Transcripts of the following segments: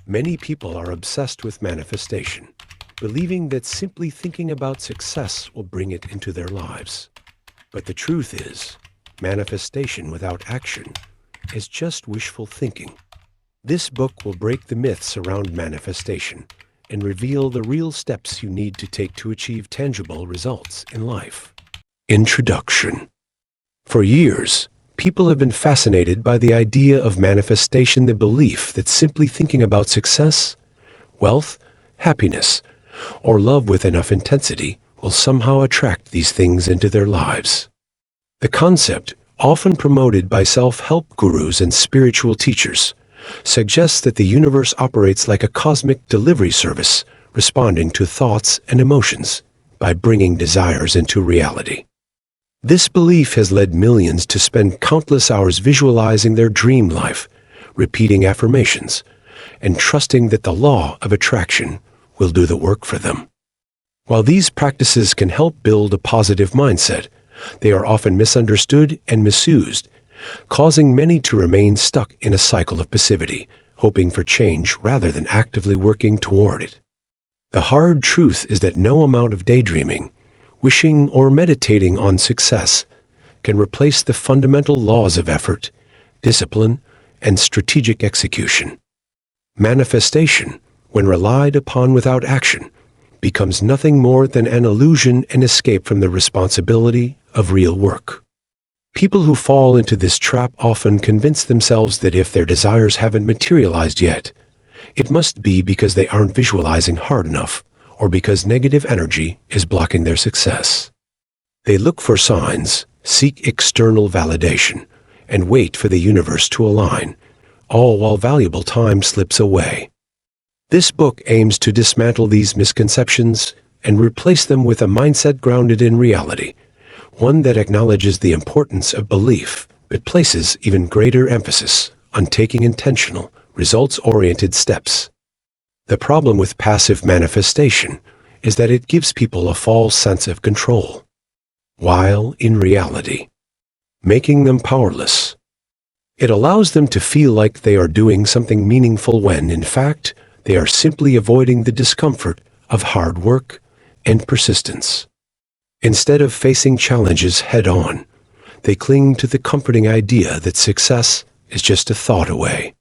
Many people are obsessed with manifestation, believing that simply thinking about success will bring it into their lives. But the truth is, manifestation without action is just wishful thinking. This book will break the myths around manifestation and reveal the real steps you need to take to achieve tangible results in life. Introduction. For years, people have been fascinated by the idea of manifestation, the belief that simply thinking about success, wealth, happiness, or love with enough intensity will somehow attract these things into their lives. The concept, often promoted by self-help gurus and spiritual teachers, suggests that the universe operates like a cosmic delivery service, responding to thoughts and emotions by bringing desires into reality. This belief has led millions to spend countless hours visualizing their dream life, repeating affirmations, and trusting that the law of attraction will do the work for them. While these practices can help build a positive mindset, they are often misunderstood and misused, causing many to remain stuck in a cycle of passivity, hoping for change rather than actively working toward it. The hard truth is that no amount of daydreaming, wishing, or meditating on success can replace the fundamental laws of effort, discipline, and strategic execution. Manifestation, when relied upon without action, becomes nothing more than an illusion and escape from the responsibility of real work. People who fall into this trap often convince themselves that if their desires haven't materialized yet, it must be because they aren't visualizing hard enough, or because negative energy is blocking their success. They look for signs, seek external validation, and wait for the universe to align, all while valuable time slips away. This book aims to dismantle these misconceptions and replace them with a mindset grounded in reality, one that acknowledges the importance of belief, but places even greater emphasis on taking intentional, results-oriented steps. The problem with passive manifestation is that it gives people a false sense of control, while in reality, making them powerless. It allows them to feel like they are doing something meaningful when, in fact, they are simply avoiding the discomfort of hard work and persistence. Instead of facing challenges head-on, they cling to the comforting idea that success is just a thought away.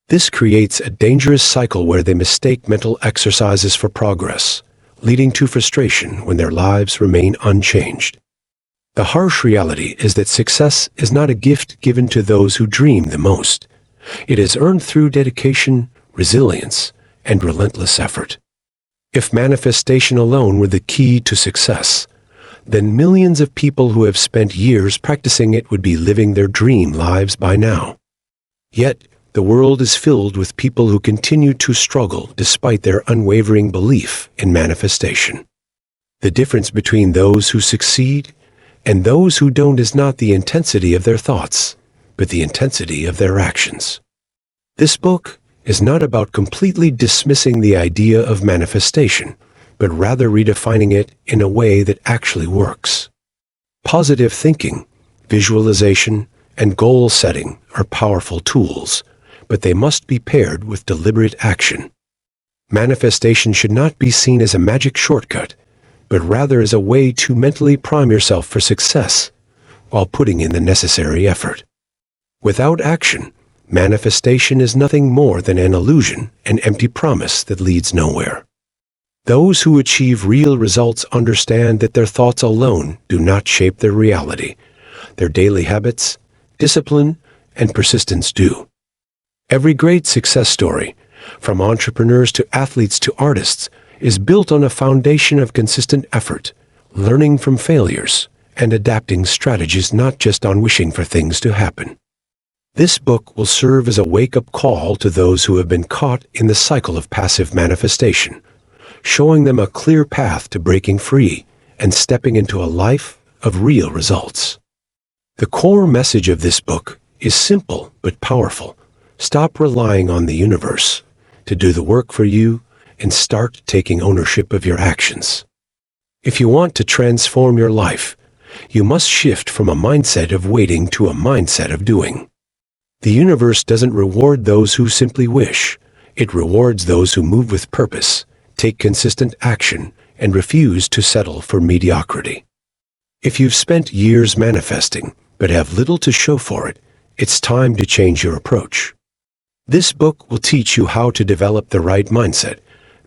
This creates a dangerous cycle where they mistake mental exercises for progress, leading to frustration when their lives remain unchanged. The harsh reality is that success is not a gift given to those who dream the most. It is earned through dedication, resilience, and relentless effort. If manifestation alone were the key to success, then millions of people who have spent years practicing it would be living their dream lives by now. Yet, the world is filled with people who continue to struggle despite their unwavering belief in manifestation. The difference between those who succeed and those who don't is not the intensity of their thoughts, but the intensity of their actions. This book is not about completely dismissing the idea of manifestation, but rather redefining it in a way that actually works. Positive thinking, visualization, and goal setting are powerful tools, but they must be paired with deliberate action. Manifestation should not be seen as a magic shortcut, but rather as a way to mentally prime yourself for success while putting in the necessary effort. Without action, manifestation is nothing more than an illusion, an empty promise that leads nowhere. Those who achieve real results understand that their thoughts alone do not shape their reality. Their daily habits, discipline, and persistence do. Every great success story, from entrepreneurs to athletes to artists, is built on a foundation of consistent effort, learning from failures, and adapting strategies, not just on wishing for things to happen. This book will serve as a wake-up call to those who have been caught in the cycle of passive manifestation, showing them a clear path to breaking free and stepping into a life of real results. The core message of this book is simple but powerful. Stop relying on the universe to do the work for you and start taking ownership of your actions. If you want to transform your life, you must shift from a mindset of waiting to a mindset of doing. The universe doesn't reward those who simply wish. It rewards those who move with purpose, take consistent action, and refuse to settle for mediocrity. If you've spent years manifesting, but have little to show for it, it's time to change your approach. This book will teach you how to develop the right mindset,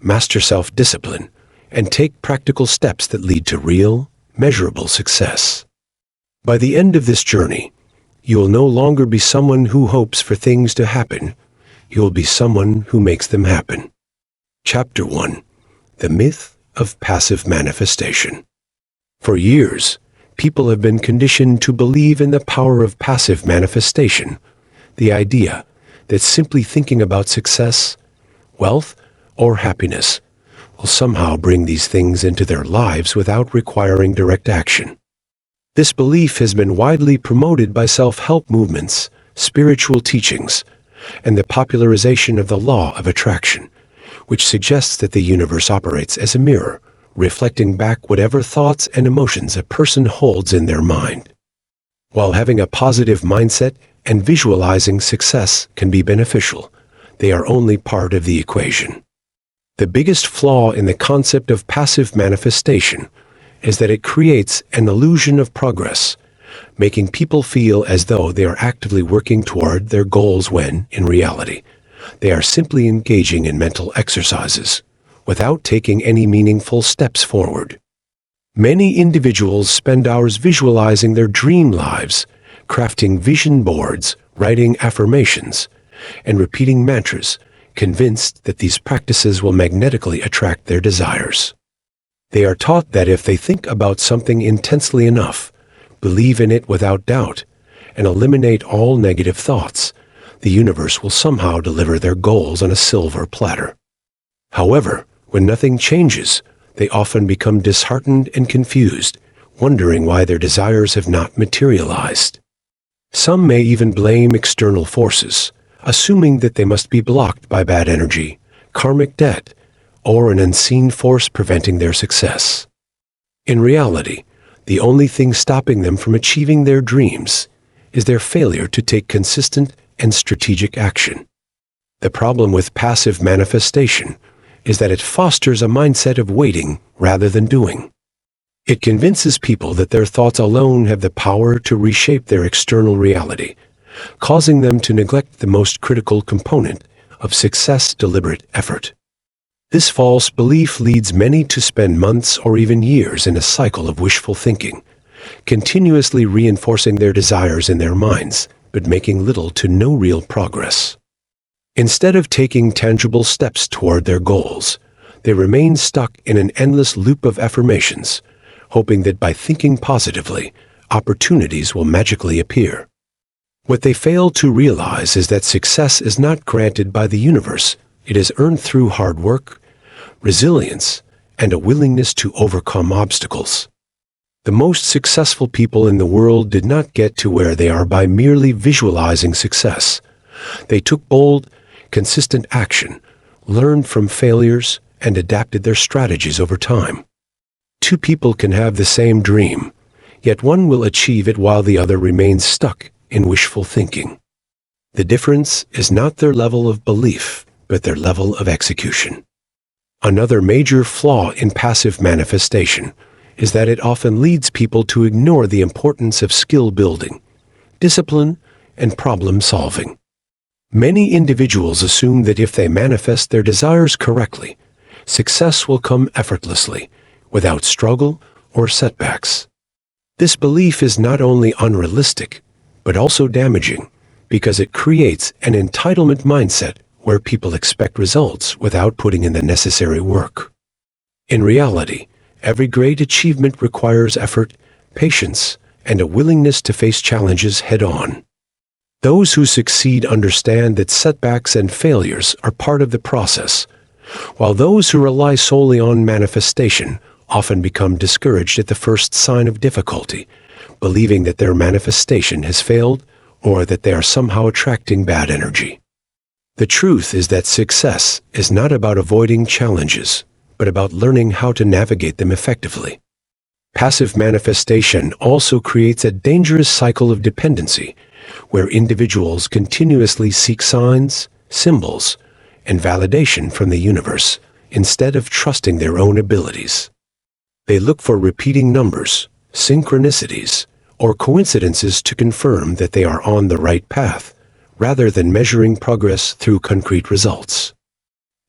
master self-discipline, and take practical steps that lead to real, measurable success. By the end of this journey, you will no longer be someone who hopes for things to happen. You will be someone who makes them happen. Chapter 1. The Myth of Passive Manifestation. For years, people have been conditioned to believe in the power of passive manifestation, the idea that simply thinking about success, wealth, or happiness will somehow bring these things into their lives without requiring direct action. This belief has been widely promoted by self-help movements, spiritual teachings, and the popularization of the law of attraction, which suggests that the universe operates as a mirror, reflecting back whatever thoughts and emotions a person holds in their mind. While having a positive mindset and visualizing success can be beneficial, they are only part of the equation. The biggest flaw in the concept of passive manifestation is that it creates an illusion of progress, making people feel as though they are actively working toward their goals when, in reality, they are simply engaging in mental exercises without taking any meaningful steps forward. Many individuals spend hours visualizing their dream lives, crafting vision boards, writing affirmations, and repeating mantras, convinced that these practices will magnetically attract their desires. They are taught that if they think about something intensely enough, believe in it without doubt, and eliminate all negative thoughts, the universe will somehow deliver their goals on a silver platter. However, when nothing changes, they often become disheartened and confused, wondering why their desires have not materialized. Some may even blame external forces, assuming that they must be blocked by bad energy, karmic debt, or an unseen force preventing their success. In reality, the only thing stopping them from achieving their dreams is their failure to take consistent and strategic action. The problem with passive manifestation is that it fosters a mindset of waiting rather than doing. It convinces people that their thoughts alone have the power to reshape their external reality, causing them to neglect the most critical component of success: deliberate effort. This false belief leads many to spend months or even years in a cycle of wishful thinking, continuously reinforcing their desires in their minds, but making little to no real progress. Instead of taking tangible steps toward their goals, they remain stuck in an endless loop of affirmations, hoping that by thinking positively, opportunities will magically appear. What they fail to realize is that success is not granted by the universe. It is earned through hard work, resilience, and a willingness to overcome obstacles. The most successful people in the world did not get to where they are by merely visualizing success. They took bold, consistent action, learned from failures, and adapted their strategies over time. Two people can have the same dream, yet one will achieve it while the other remains stuck in wishful thinking. The difference is not their level of belief, but their level of execution. Another major flaw in passive manifestation is that it often leads people to ignore the importance of skill building, discipline, and problem solving. Many individuals assume that if they manifest their desires correctly, success will come effortlessly, without struggle or setbacks. This belief is not only unrealistic, but also damaging, because it creates an entitlement mindset where people expect results without putting in the necessary work. In reality, every great achievement requires effort, patience, and a willingness to face challenges head-on. Those who succeed understand that setbacks and failures are part of the process, while those who rely solely on manifestation often become discouraged at the first sign of difficulty, believing that their manifestation has failed or that they are somehow attracting bad energy. The truth is that success is not about avoiding challenges, but about learning how to navigate them effectively. Passive manifestation also creates a dangerous cycle of dependency, where individuals continuously seek signs, symbols, and validation from the universe, instead of trusting their own abilities. They look for repeating numbers, synchronicities, or coincidences to confirm that they are on the right path, rather than measuring progress through concrete results.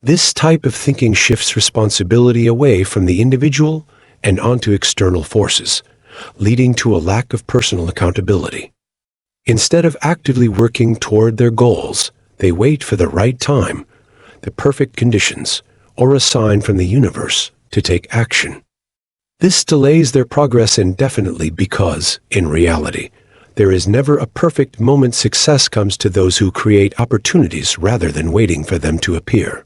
This type of thinking shifts responsibility away from the individual and onto external forces, leading to a lack of personal accountability. Instead of actively working toward their goals, they wait for the right time, the perfect conditions, or a sign from the universe to take action. This delays their progress indefinitely because, in reality, there is never a perfect moment. Success comes to those who create opportunities rather than waiting for them to appear.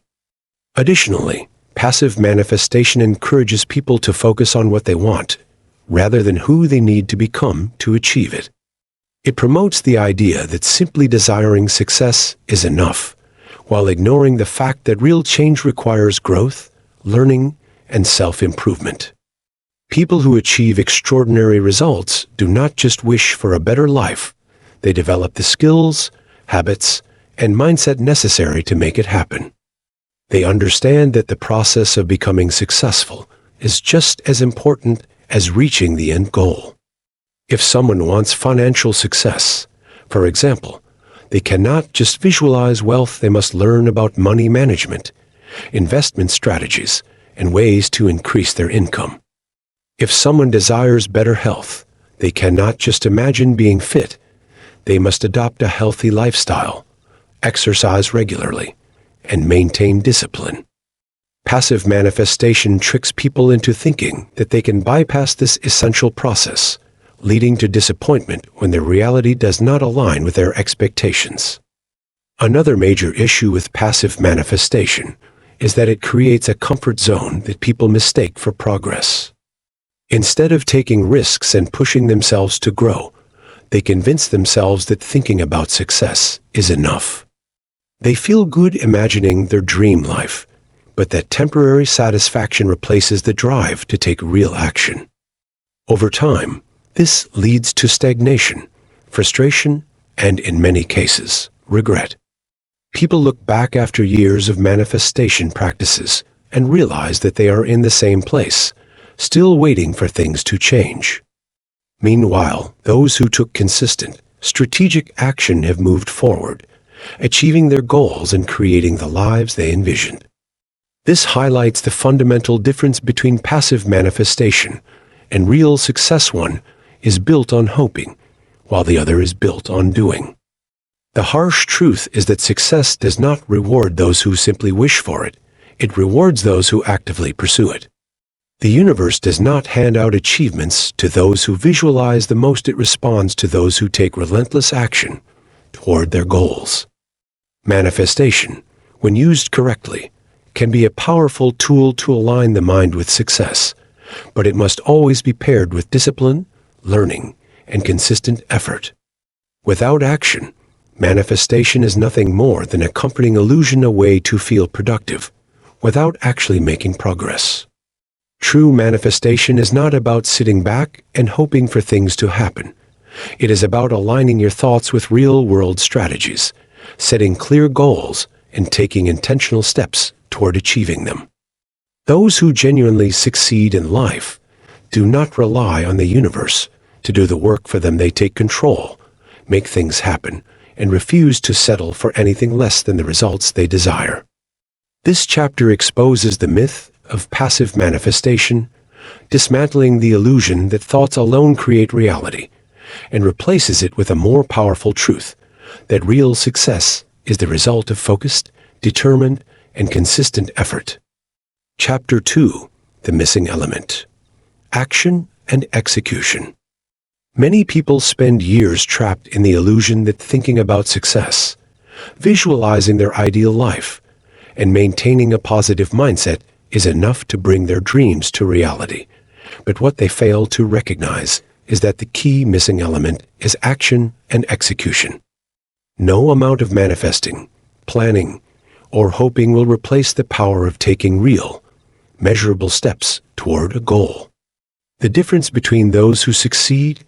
Additionally, passive manifestation encourages people to focus on what they want, rather than who they need to become to achieve it. It promotes the idea that simply desiring success is enough, while ignoring the fact that real change requires growth, learning, and self-improvement. People who achieve extraordinary results do not just wish for a better life, they develop the skills, habits, and mindset necessary to make it happen. They understand that the process of becoming successful is just as important as reaching the end goal. If someone wants financial success, for example, they cannot just visualize wealth. They must learn about money management, investment strategies, and ways to increase their income. If someone desires better health, they cannot just imagine being fit. They must adopt a healthy lifestyle, exercise regularly, and maintain discipline. Passive manifestation tricks people into thinking that they can bypass this essential process, leading to disappointment when their reality does not align with their expectations. Another major issue with passive manifestation is that it creates a comfort zone that people mistake for progress. Instead of taking risks and pushing themselves to grow, they convince themselves that thinking about success is enough. They feel good imagining their dream life, but that temporary satisfaction replaces the drive to take real action. Over time, this leads to stagnation, frustration, and in many cases, regret. People look back after years of manifestation practices and realize that they are in the same place, still waiting for things to change. Meanwhile, those who took consistent, strategic action have moved forward, achieving their goals and creating the lives they envisioned. This highlights the fundamental difference between passive manifestation and real success. One is built on hoping, while the other is built on doing. The harsh truth is that success does not reward those who simply wish for it. It rewards those who actively pursue it. The universe does not hand out achievements to those who visualize the most. It responds to those who take relentless action toward their goals. Manifestation, when used correctly, can be a powerful tool to align the mind with success, but it must always be paired with discipline, learning, and consistent effort. Without action, manifestation is nothing more than a comforting illusion, a way to feel productive, without actually making progress. True manifestation is not about sitting back and hoping for things to happen. It is about aligning your thoughts with real-world strategies, setting clear goals, and taking intentional steps toward achieving them. Those who genuinely succeed in life do not rely on the universe to do the work for them. They take control, make things happen, and refuse to settle for anything less than the results they desire. This chapter exposes the myth of passive manifestation, dismantling the illusion that thoughts alone create reality, and replaces it with a more powerful truth, that real success is the result of focused, determined, and consistent effort. Chapter 2: The Missing Element: Action and Execution. Many people spend years trapped in the illusion that thinking about success, visualizing their ideal life, and maintaining a positive mindset is enough to bring their dreams to reality. But what they fail to recognize is that the key missing element is action and execution. No amount of manifesting, planning, or hoping will replace the power of taking real, measurable steps toward a goal. The difference between those who succeed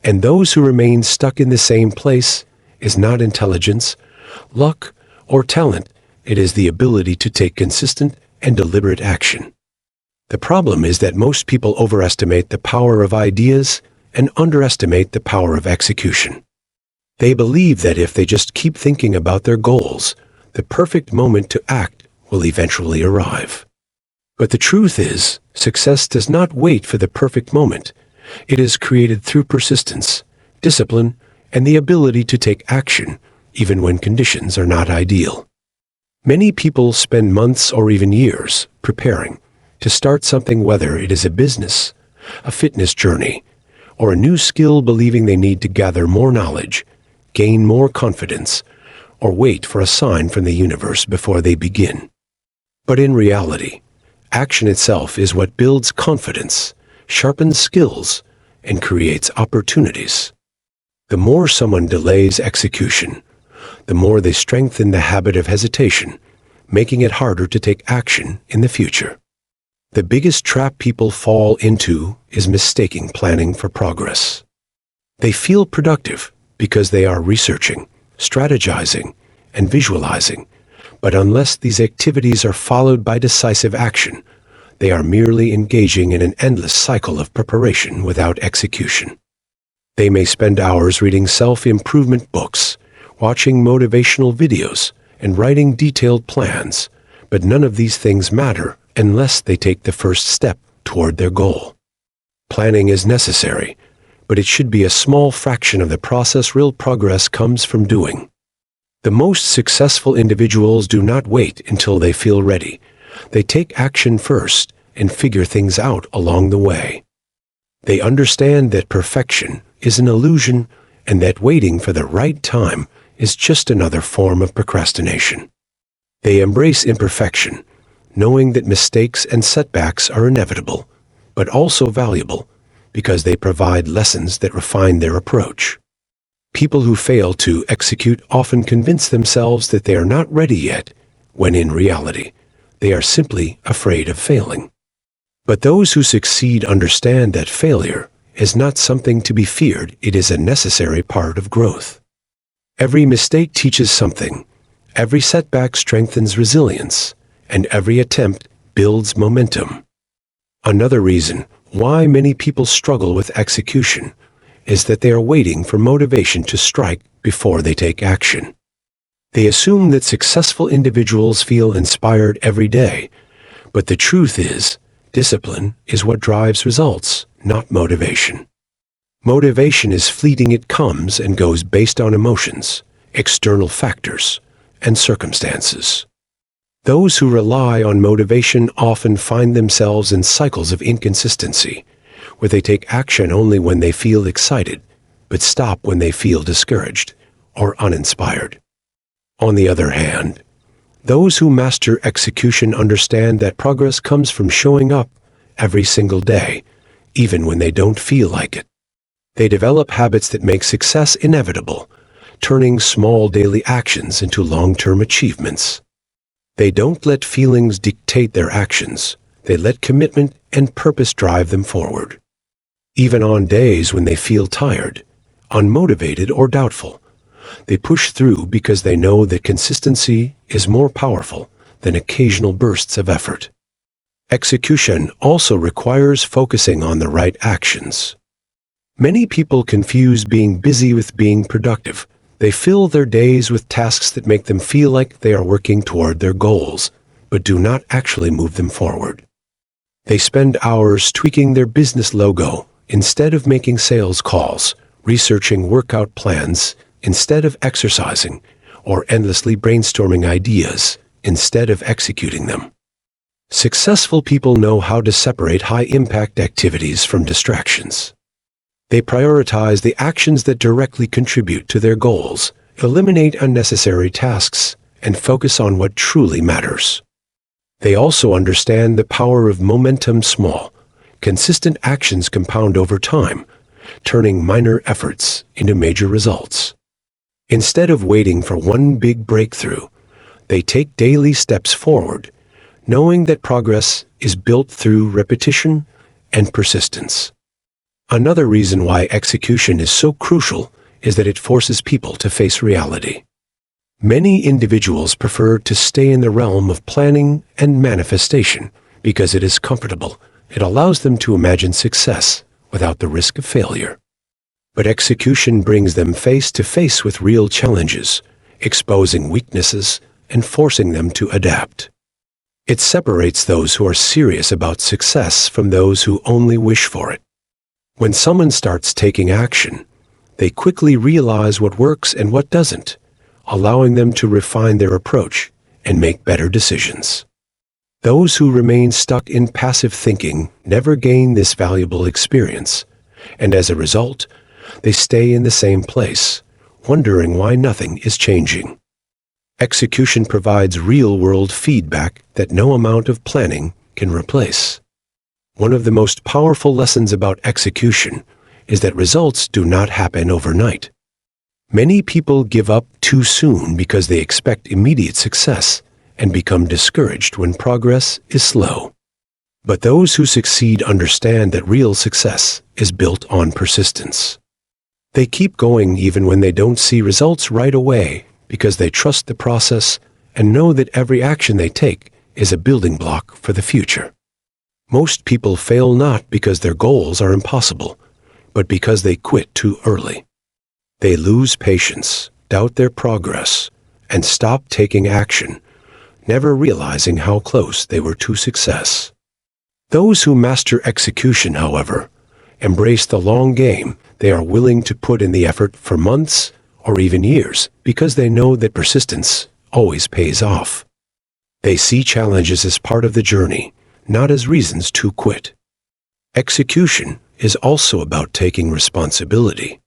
and those who remain stuck in the same place is not intelligence, luck, or talent. it is the ability to take consistent and deliberate action. The problem is that most people overestimate the power of ideas and underestimate the power of execution. They believe that if they just keep thinking about their goals, the perfect moment to act will eventually arrive. But the truth is, success does not wait for the perfect moment. It is created through persistence, discipline, and the ability to take action, even when conditions are not ideal. Many people spend months or even years preparing to start something, whether it is a business, a fitness journey, or a new skill, believing they need to gather more knowledge, gain more confidence, or wait for a sign from the universe before they begin. But in reality, action itself is what builds confidence, sharpens skills, and creates opportunities. The more someone delays execution, the more they strengthen the habit of hesitation, making it harder to take action in the future. The biggest trap people fall into is mistaking planning for progress. They feel productive because they are researching, strategizing, and visualizing, but unless these activities are followed by decisive action, they are merely engaging in an endless cycle of preparation without execution. They may spend hours reading self-improvement books, watching motivational videos, and writing detailed plans, but none of these things matter unless they take the first step toward their goal. Planning is necessary, but it should be a small fraction of the process. Real progress comes from doing. The most successful individuals do not wait until they feel ready. They take action first and figure things out along the way. They understand that perfection is an illusion and that waiting for the right time is just another form of procrastination. They embrace imperfection, knowing that mistakes and setbacks are inevitable, but also valuable because they provide lessons that refine their approach. People who fail to execute often convince themselves that they are not ready yet, when in reality, they are simply afraid of failing. But those who succeed understand that failure is not something to be feared. It is a necessary part of growth. Every mistake teaches something, every setback strengthens resilience, and every attempt builds momentum. Another reason why many people struggle with execution is that they are waiting for motivation to strike before they take action. They assume that successful individuals feel inspired every day, but the truth is, discipline is what drives results, not motivation. Motivation is fleeting. It comes and goes based on emotions, external factors, and circumstances. Those who rely on motivation often find themselves in cycles of inconsistency, where they take action only when they feel excited, but stop when they feel discouraged or uninspired. On the other hand, those who master execution understand that progress comes from showing up every single day, even when they don't feel like it. They develop habits that make success inevitable, turning small daily actions into long-term achievements. They don't let feelings dictate their actions. They let commitment and purpose drive them forward. Even on days when they feel tired, unmotivated, or doubtful, they push through because they know that consistency is more powerful than occasional bursts of effort. Execution also requires focusing on the right actions. Many people confuse being busy with being productive. They fill their days with tasks that make them feel like they are working toward their goals, but do not actually move them forward. They spend hours tweaking their business logo instead of making sales calls, researching workout plans instead of exercising, or endlessly brainstorming ideas instead of executing them. Successful people know how to separate high-impact activities from distractions. They prioritize the actions that directly contribute to their goals, eliminate unnecessary tasks, and focus on what truly matters. They also understand the power of momentum. Small, consistent actions compound over time, turning minor efforts into major results. Instead of waiting for one big breakthrough, they take daily steps forward, knowing that progress is built through repetition and persistence. Another reason why execution is so crucial is that it forces people to face reality. Many individuals prefer to stay in the realm of planning and manifestation because it is comfortable. It allows them to imagine success without the risk of failure. But execution brings them face to face with real challenges, exposing weaknesses and forcing them to adapt. It separates those who are serious about success from those who only wish for it. When someone starts taking action, they quickly realize what works and what doesn't, allowing them to refine their approach and make better decisions. Those who remain stuck in passive thinking never gain this valuable experience, and as a result, they stay in the same place, wondering why nothing is changing. Execution provides real-world feedback that no amount of planning can replace. One of the most powerful lessons about execution is that results do not happen overnight. Many people give up too soon because they expect immediate success and become discouraged when progress is slow. But those who succeed understand that real success is built on persistence. They keep going even when they don't see results right away because they trust the process and know that every action they take is a building block for the future. Most people fail not because their goals are impossible, but because they quit too early. They lose patience, doubt their progress, and stop taking action, never realizing how close they were to success. Those who master execution, however, embrace the long game. They are willing to put in the effort for months or even years because they know that persistence always pays off. They see challenges as part of the journey, not as reasons to quit. Execution is also about taking responsibility.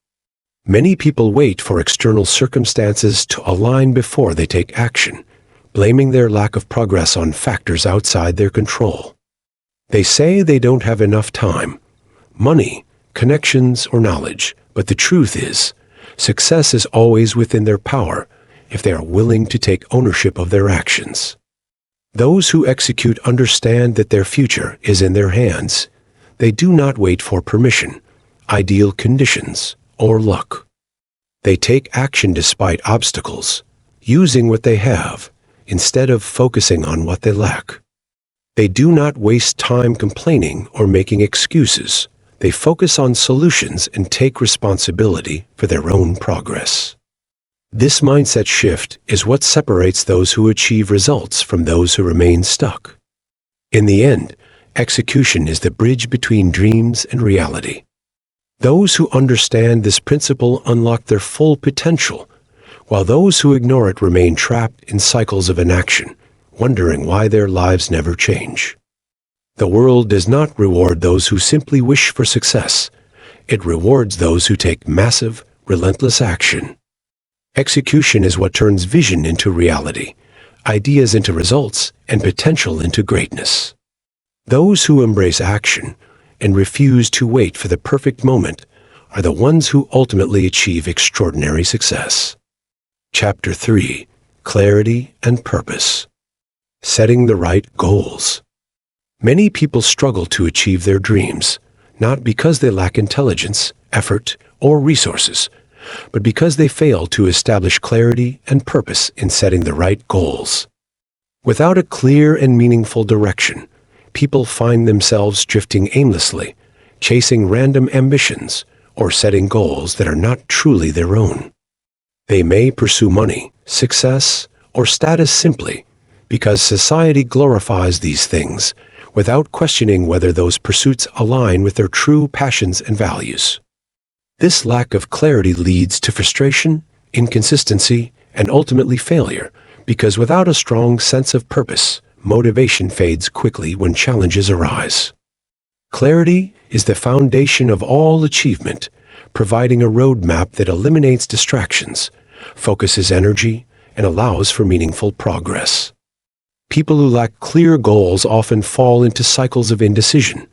Many people wait for external circumstances to align before they take action, blaming their lack of progress on factors outside their control. They say they don't have enough time, money, connections, or knowledge, but the truth is, success is always within their power if they are willing to take ownership of their actions. Those who execute understand that their future is in their hands. They do not wait for permission, ideal conditions, or luck. They take action despite obstacles, using what they have instead of focusing on what they lack. They do not waste time complaining or making excuses. They focus on solutions and take responsibility for their own progress. This mindset shift is what separates those who achieve results from those who remain stuck. In the end, execution is the bridge between dreams and reality. Those who understand this principle unlock their full potential, while those who ignore it remain trapped in cycles of inaction, wondering why their lives never change. The world does not reward those who simply wish for success. It rewards those who take massive, relentless action. Execution is what turns vision into reality, ideas into results, and potential into greatness. Those who embrace action and refuse to wait for the perfect moment are the ones who ultimately achieve extraordinary success. Chapter 3: Clarity and Purpose. Setting the right goals. Many people struggle to achieve their dreams, not because they lack intelligence, effort, or resources, but because they fail to establish clarity and purpose in setting the right goals. Without a clear and meaningful direction, people find themselves drifting aimlessly, chasing random ambitions, or setting goals that are not truly their own. They may pursue money, success, or status simply because society glorifies these things, without questioning whether those pursuits align with their true passions and values. This lack of clarity leads to frustration, inconsistency, and ultimately failure, because without a strong sense of purpose, motivation fades quickly when challenges arise. Clarity is the foundation of all achievement, providing a roadmap that eliminates distractions, focuses energy, and allows for meaningful progress. People who lack clear goals often fall into cycles of indecision,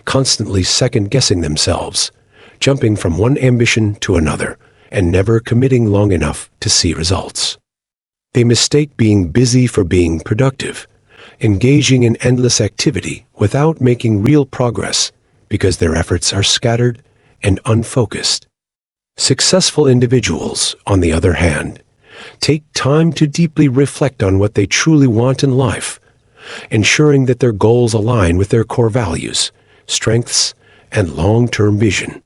constantly second-guessing themselves, jumping from one ambition to another, and never committing long enough to see results. They mistake being busy for being productive, engaging in endless activity without making real progress because their efforts are scattered and unfocused. Successful individuals, on the other hand, take time to deeply reflect on what they truly want in life, ensuring that their goals align with their core values, strengths, and long-term vision.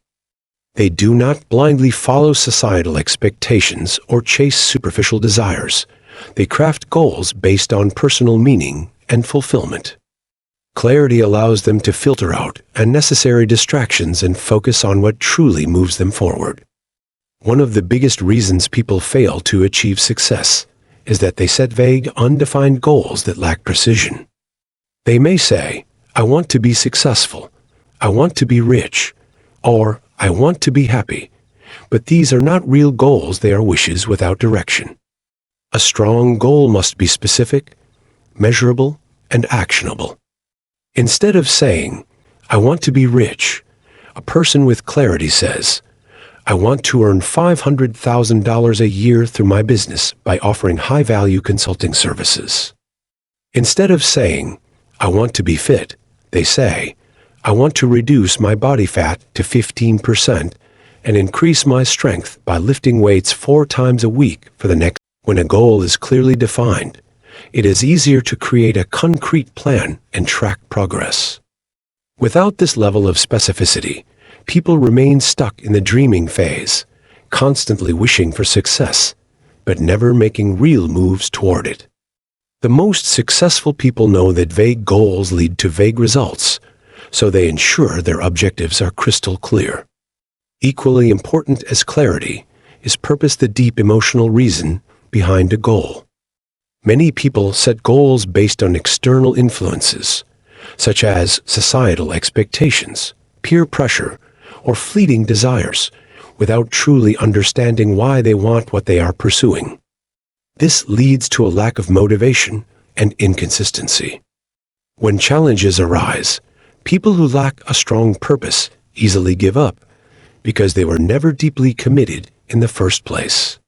They do not blindly follow societal expectations or chase superficial desires. They craft goals based on personal meaning and fulfillment. Clarity allows them to filter out unnecessary distractions and focus on what truly moves them forward. One of the biggest reasons people fail to achieve success is that they set vague, undefined goals that lack precision. They may say, "I want to be successful," "I want to be rich," or "I want to be happy," but these are not real goals, they are wishes without direction. A strong goal must be specific, measurable, and actionable. Instead of saying, "I want to be rich," a person with clarity says, "I want to earn $500,000 a year through my business by offering high-value consulting services." Instead of saying, "I want to be fit," they say, "I want to reduce my body fat to 15% and increase my strength by lifting weights 4 times a week for the next." When a goal is clearly defined, it is easier to create a concrete plan and track progress. Without this level of specificity, people remain stuck in the dreaming phase, constantly wishing for success, but never making real moves toward it. The most successful people know that vague goals lead to vague results, so they ensure their objectives are crystal clear. Equally important as clarity is purpose, the deep emotional reason behind a goal. Many people set goals based on external influences, such as societal expectations, peer pressure, or fleeting desires, without truly understanding why they want what they are pursuing. This leads to a lack of motivation and inconsistency. When challenges arise, people who lack a strong purpose easily give up because they were never deeply committed in the first place.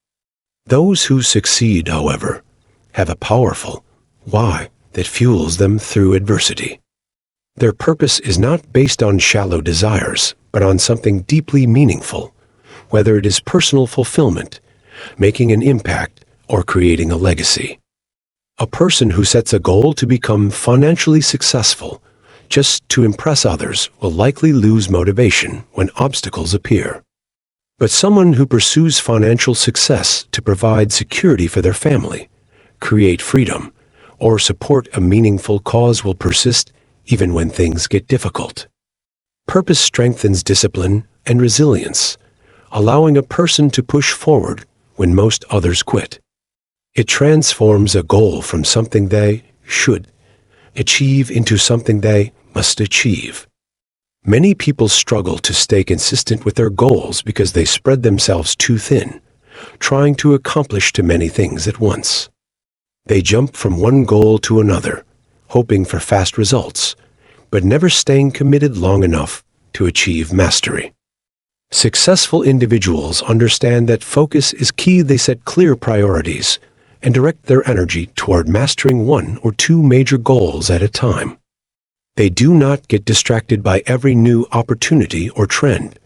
Those who succeed, however, have a powerful why that fuels them through adversity. Their purpose is not based on shallow desires, but on something deeply meaningful, whether it is personal fulfillment, making an impact, or creating a legacy. A person who sets a goal to become financially successful just to impress others will likely lose motivation when obstacles appear. But someone who pursues financial success to provide security for their family, create freedom, or support a meaningful cause will persist even when things get difficult. Purpose strengthens discipline and resilience, allowing a person to push forward when most others quit. It transforms a goal from something they should achieve into something they must achieve. Many people struggle to stay consistent with their goals because they spread themselves too thin, trying to accomplish too many things at once. They jump from one goal to another, hoping for fast results, but never staying committed long enough to achieve mastery. Successful individuals understand that focus is key. They set clear priorities and direct their energy toward mastering 1 or 2 major goals at a time. They do not get distracted by every new opportunity or trend.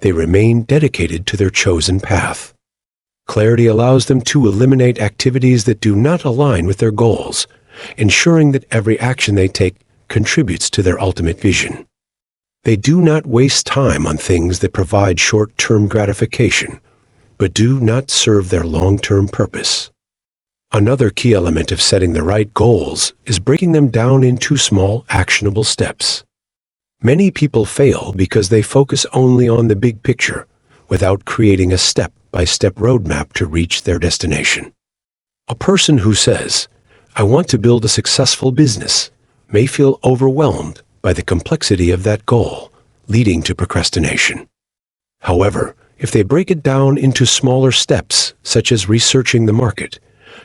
They remain dedicated to their chosen path. Clarity allows them to eliminate activities that do not align with their goals, ensuring that every action they take contributes to their ultimate vision. They do not waste time on things that provide short-term gratification, but do not serve their long-term purpose. Another key element of setting the right goals is breaking them down into small, actionable steps. Many people fail because they focus only on the big picture without creating a step-by-step roadmap to reach their destination. A person who says, "I want to build a successful business," may feel overwhelmed by the complexity of that goal, leading to procrastination. However, if they break it down into smaller steps, such as researching the market,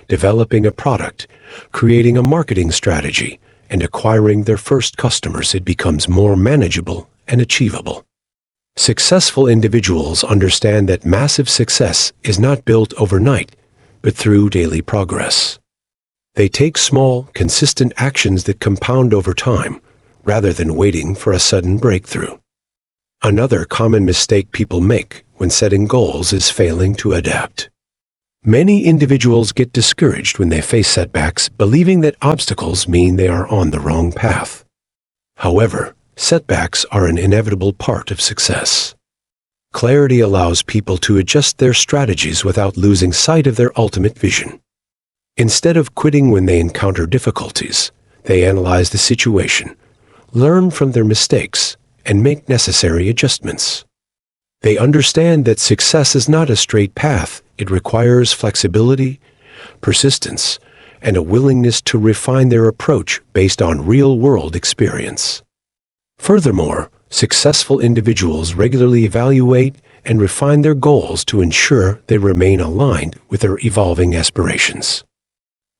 developing a product, creating a marketing strategy, and acquiring their first customers, it becomes more manageable and achievable. Successful individuals understand that massive success is not built overnight, but through daily progress. They take small, consistent actions that compound over time, rather than waiting for a sudden breakthrough. Another common mistake people make when setting goals is failing to adapt. Many individuals get discouraged when they face setbacks, believing that obstacles mean they are on the wrong path. However, setbacks are an inevitable part of success. Clarity allows people to adjust their strategies without losing sight of their ultimate vision. Instead of quitting when they encounter difficulties, they analyze the situation, learn from their mistakes, and make necessary adjustments. They understand that success is not a straight path. It requires flexibility, persistence, and a willingness to refine their approach based on real-world experience. Furthermore, successful individuals regularly evaluate and refine their goals to ensure they remain aligned with their evolving aspirations.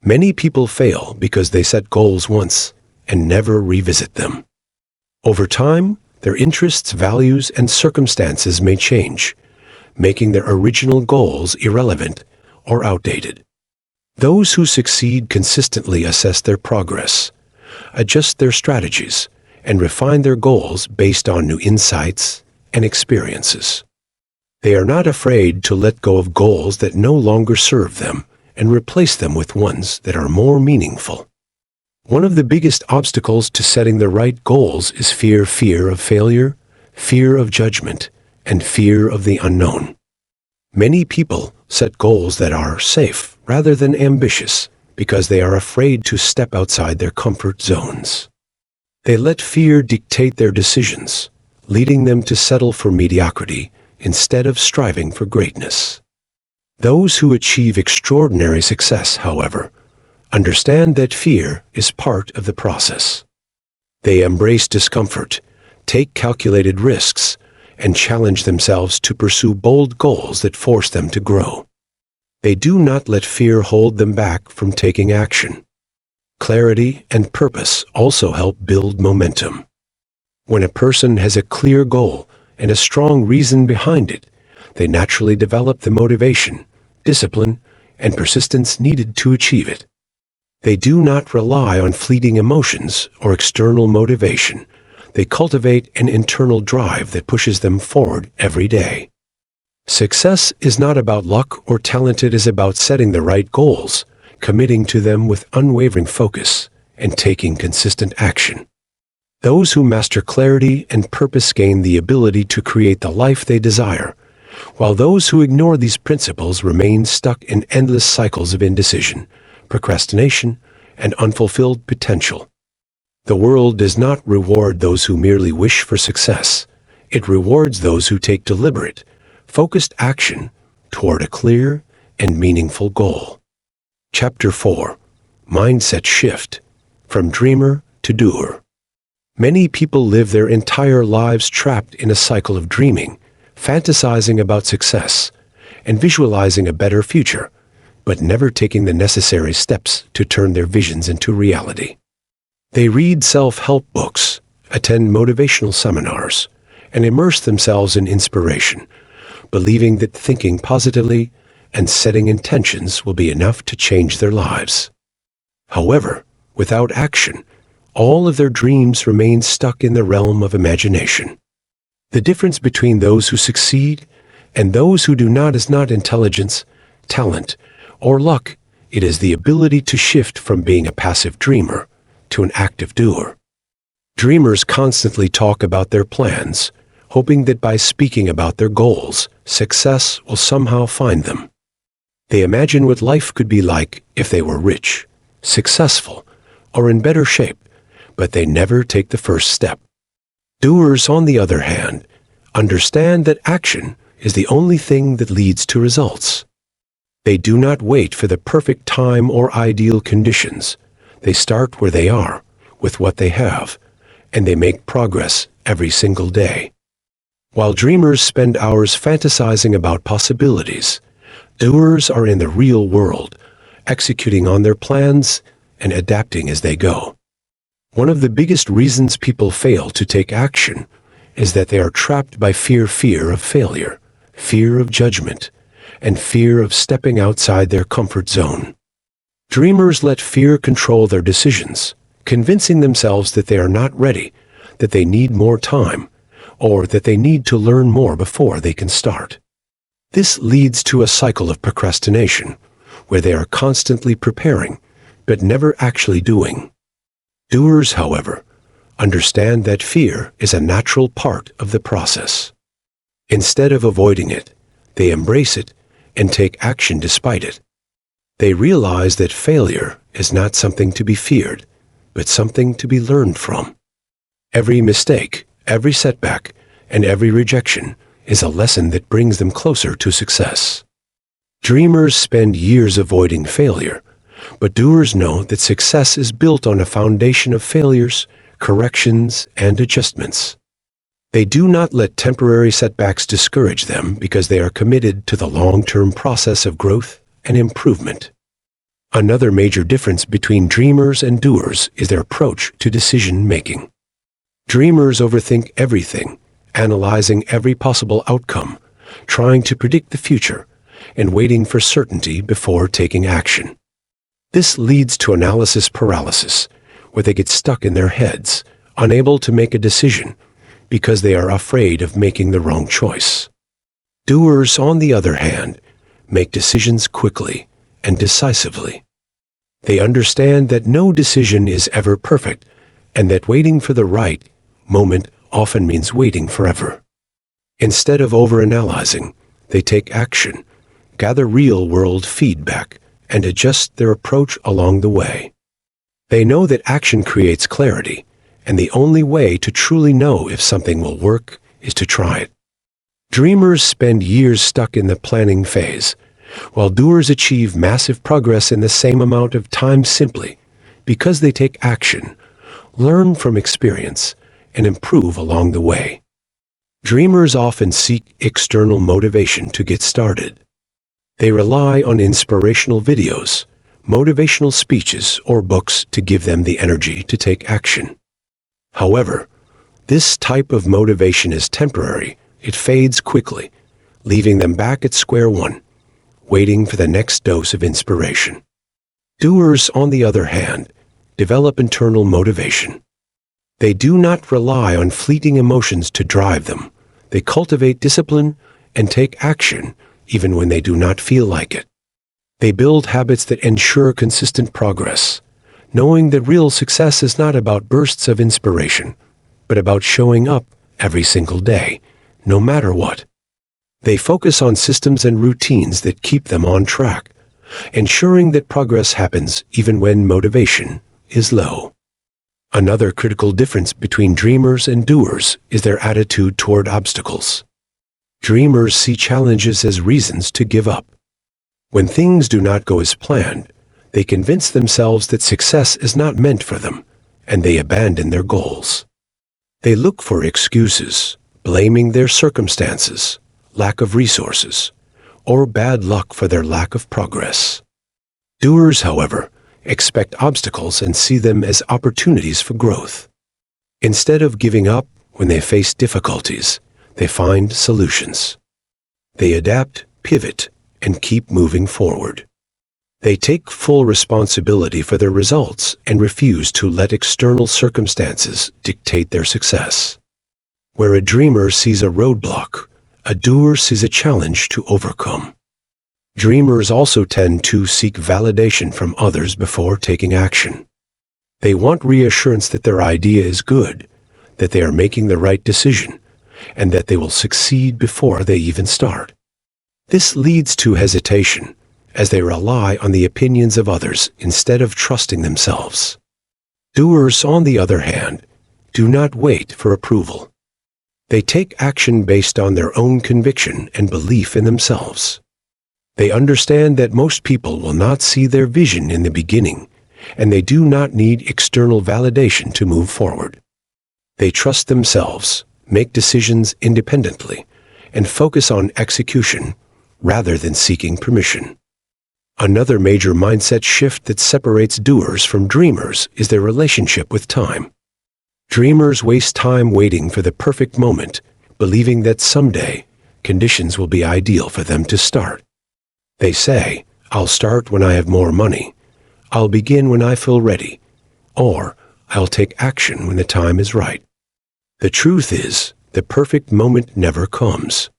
Many people fail because they set goals once and never revisit them. Over time, their interests, values, and circumstances may change, making their original goals irrelevant or outdated. Those who succeed consistently assess their progress, adjust their strategies, and refine their goals based on new insights and experiences. They are not afraid to let go of goals that no longer serve them and replace them with ones that are more meaningful. One of the biggest obstacles to setting the right goals is fear of failure, fear of judgment, and fear of the unknown. Many people set goals that are safe rather than ambitious because they are afraid to step outside their comfort zones. They let fear dictate their decisions, leading them to settle for mediocrity instead of striving for greatness. Those who achieve extraordinary success, however, understand that fear is part of the process. They embrace discomfort, take calculated risks, and challenge themselves to pursue bold goals that force them to grow. They do not let fear hold them back from taking action. Clarity and purpose also help build momentum. When a person has a clear goal and a strong reason behind it, they naturally develop the motivation, discipline, and persistence needed to achieve it. They do not rely on fleeting emotions or external motivation. They cultivate an internal drive that pushes them forward every day. Success is not about luck or talent. It is about setting the right goals, committing to them with unwavering focus, and taking consistent action. Those who master clarity and purpose gain the ability to create the life they desire, while those who ignore these principles remain stuck in endless cycles of indecision, procrastination, and unfulfilled potential. The world does not reward those who merely wish for success. It rewards those who take deliberate, focused action toward a clear and meaningful goal. Chapter 4. Mindset Shift. From Dreamer to Doer. Many people live their entire lives trapped in a cycle of dreaming, fantasizing about success, and visualizing a better future, but never taking the necessary steps to turn their visions into reality. They read self-help books, attend motivational seminars, and immerse themselves in inspiration, believing that thinking positively and setting intentions will be enough to change their lives. However, without action, all of their dreams remain stuck in the realm of imagination. The difference between those who succeed and those who do not is not intelligence, talent, or luck. It is the ability to shift from being a passive dreamer to an active doer. Dreamers constantly talk about their plans, hoping that by speaking about their goals, success will somehow find them. They imagine what life could be like if they were rich, successful, or in better shape, but they never take the first step. Doers, on the other hand, understand that action is the only thing that leads to results. They do not wait for the perfect time or ideal conditions. They start where they are, with what they have, and they make progress every single day. While dreamers spend hours fantasizing about possibilities, doers are in the real world, executing on their plans and adapting as they go. One of the biggest reasons people fail to take action is that they are trapped by fear of failure, fear of judgment, and fear of stepping outside their comfort zone. Dreamers let fear control their decisions, convincing themselves that they are not ready, that they need more time, or that they need to learn more before they can start. This leads to a cycle of procrastination, where they are constantly preparing, but never actually doing. Doers, however, understand that fear is a natural part of the process. Instead of avoiding it, they embrace it and take action despite it. They realize that failure is not something to be feared, but something to be learned from. Every mistake, every setback, and every rejection is a lesson that brings them closer to success. Dreamers spend years avoiding failure, but doers know that success is built on a foundation of failures, corrections, and adjustments. They do not let temporary setbacks discourage them because they are committed to the long-term process of growth and improvement. Another major difference between dreamers and doers is their approach to decision-making. Dreamers overthink everything, analyzing every possible outcome, trying to predict the future, and waiting for certainty before taking action. This leads to analysis paralysis, where they get stuck in their heads, unable to make a decision, because they are afraid of making the wrong choice. Doers, on the other hand, make decisions quickly and decisively. They understand that no decision is ever perfect, and that waiting for the right moment often means waiting forever. Instead of overanalyzing, they take action, gather real-world feedback, and adjust their approach along the way. They know that action creates clarity, and the only way to truly know if something will work is to try it. Dreamers spend years stuck in the planning phase, while doers achieve massive progress in the same amount of time simply because they take action, learn from experience, and improve along the way. Dreamers often seek external motivation to get started. They rely on inspirational videos, motivational speeches, or books to give them the energy to take action. However, this type of motivation is temporary. It fades quickly, leaving them back at square one, waiting for the next dose of inspiration. Doers, on the other hand, develop internal motivation. They do not rely on fleeting emotions to drive them. They cultivate discipline and take action even when they do not feel like it. They build habits that ensure consistent progress, knowing that real success is not about bursts of inspiration, but about showing up every single day, no matter what. They focus on systems and routines that keep them on track, ensuring that progress happens even when motivation is low. Another critical difference between dreamers and doers is their attitude toward obstacles. Dreamers see challenges as reasons to give up. When things do not go as planned, they convince themselves that success is not meant for them, and they abandon their goals. They look for excuses, blaming their circumstances, lack of resources, or bad luck for their lack of progress. Doers, however, expect obstacles and see them as opportunities for growth. Instead of giving up when they face difficulties, they find solutions. They adapt, pivot, and keep moving forward. They take full responsibility for their results and refuse to let external circumstances dictate their success. Where a dreamer sees a roadblock, a doer sees a challenge to overcome. Dreamers also tend to seek validation from others before taking action. They want reassurance that their idea is good, that they are making the right decision, and that they will succeed before they even start. This leads to hesitation, as they rely on the opinions of others instead of trusting themselves. Doers, on the other hand, do not wait for approval. They take action based on their own conviction and belief in themselves. They understand that most people will not see their vision in the beginning, and they do not need external validation to move forward. They trust themselves, make decisions independently, and focus on execution rather than seeking permission. Another major mindset shift that separates doers from dreamers is their relationship with time. Dreamers waste time waiting for the perfect moment, believing that someday conditions will be ideal for them to start. They say, "I'll start when I have more money," "I'll begin when I feel ready," or "I'll take action when the time is right." The truth is, the perfect moment never comes.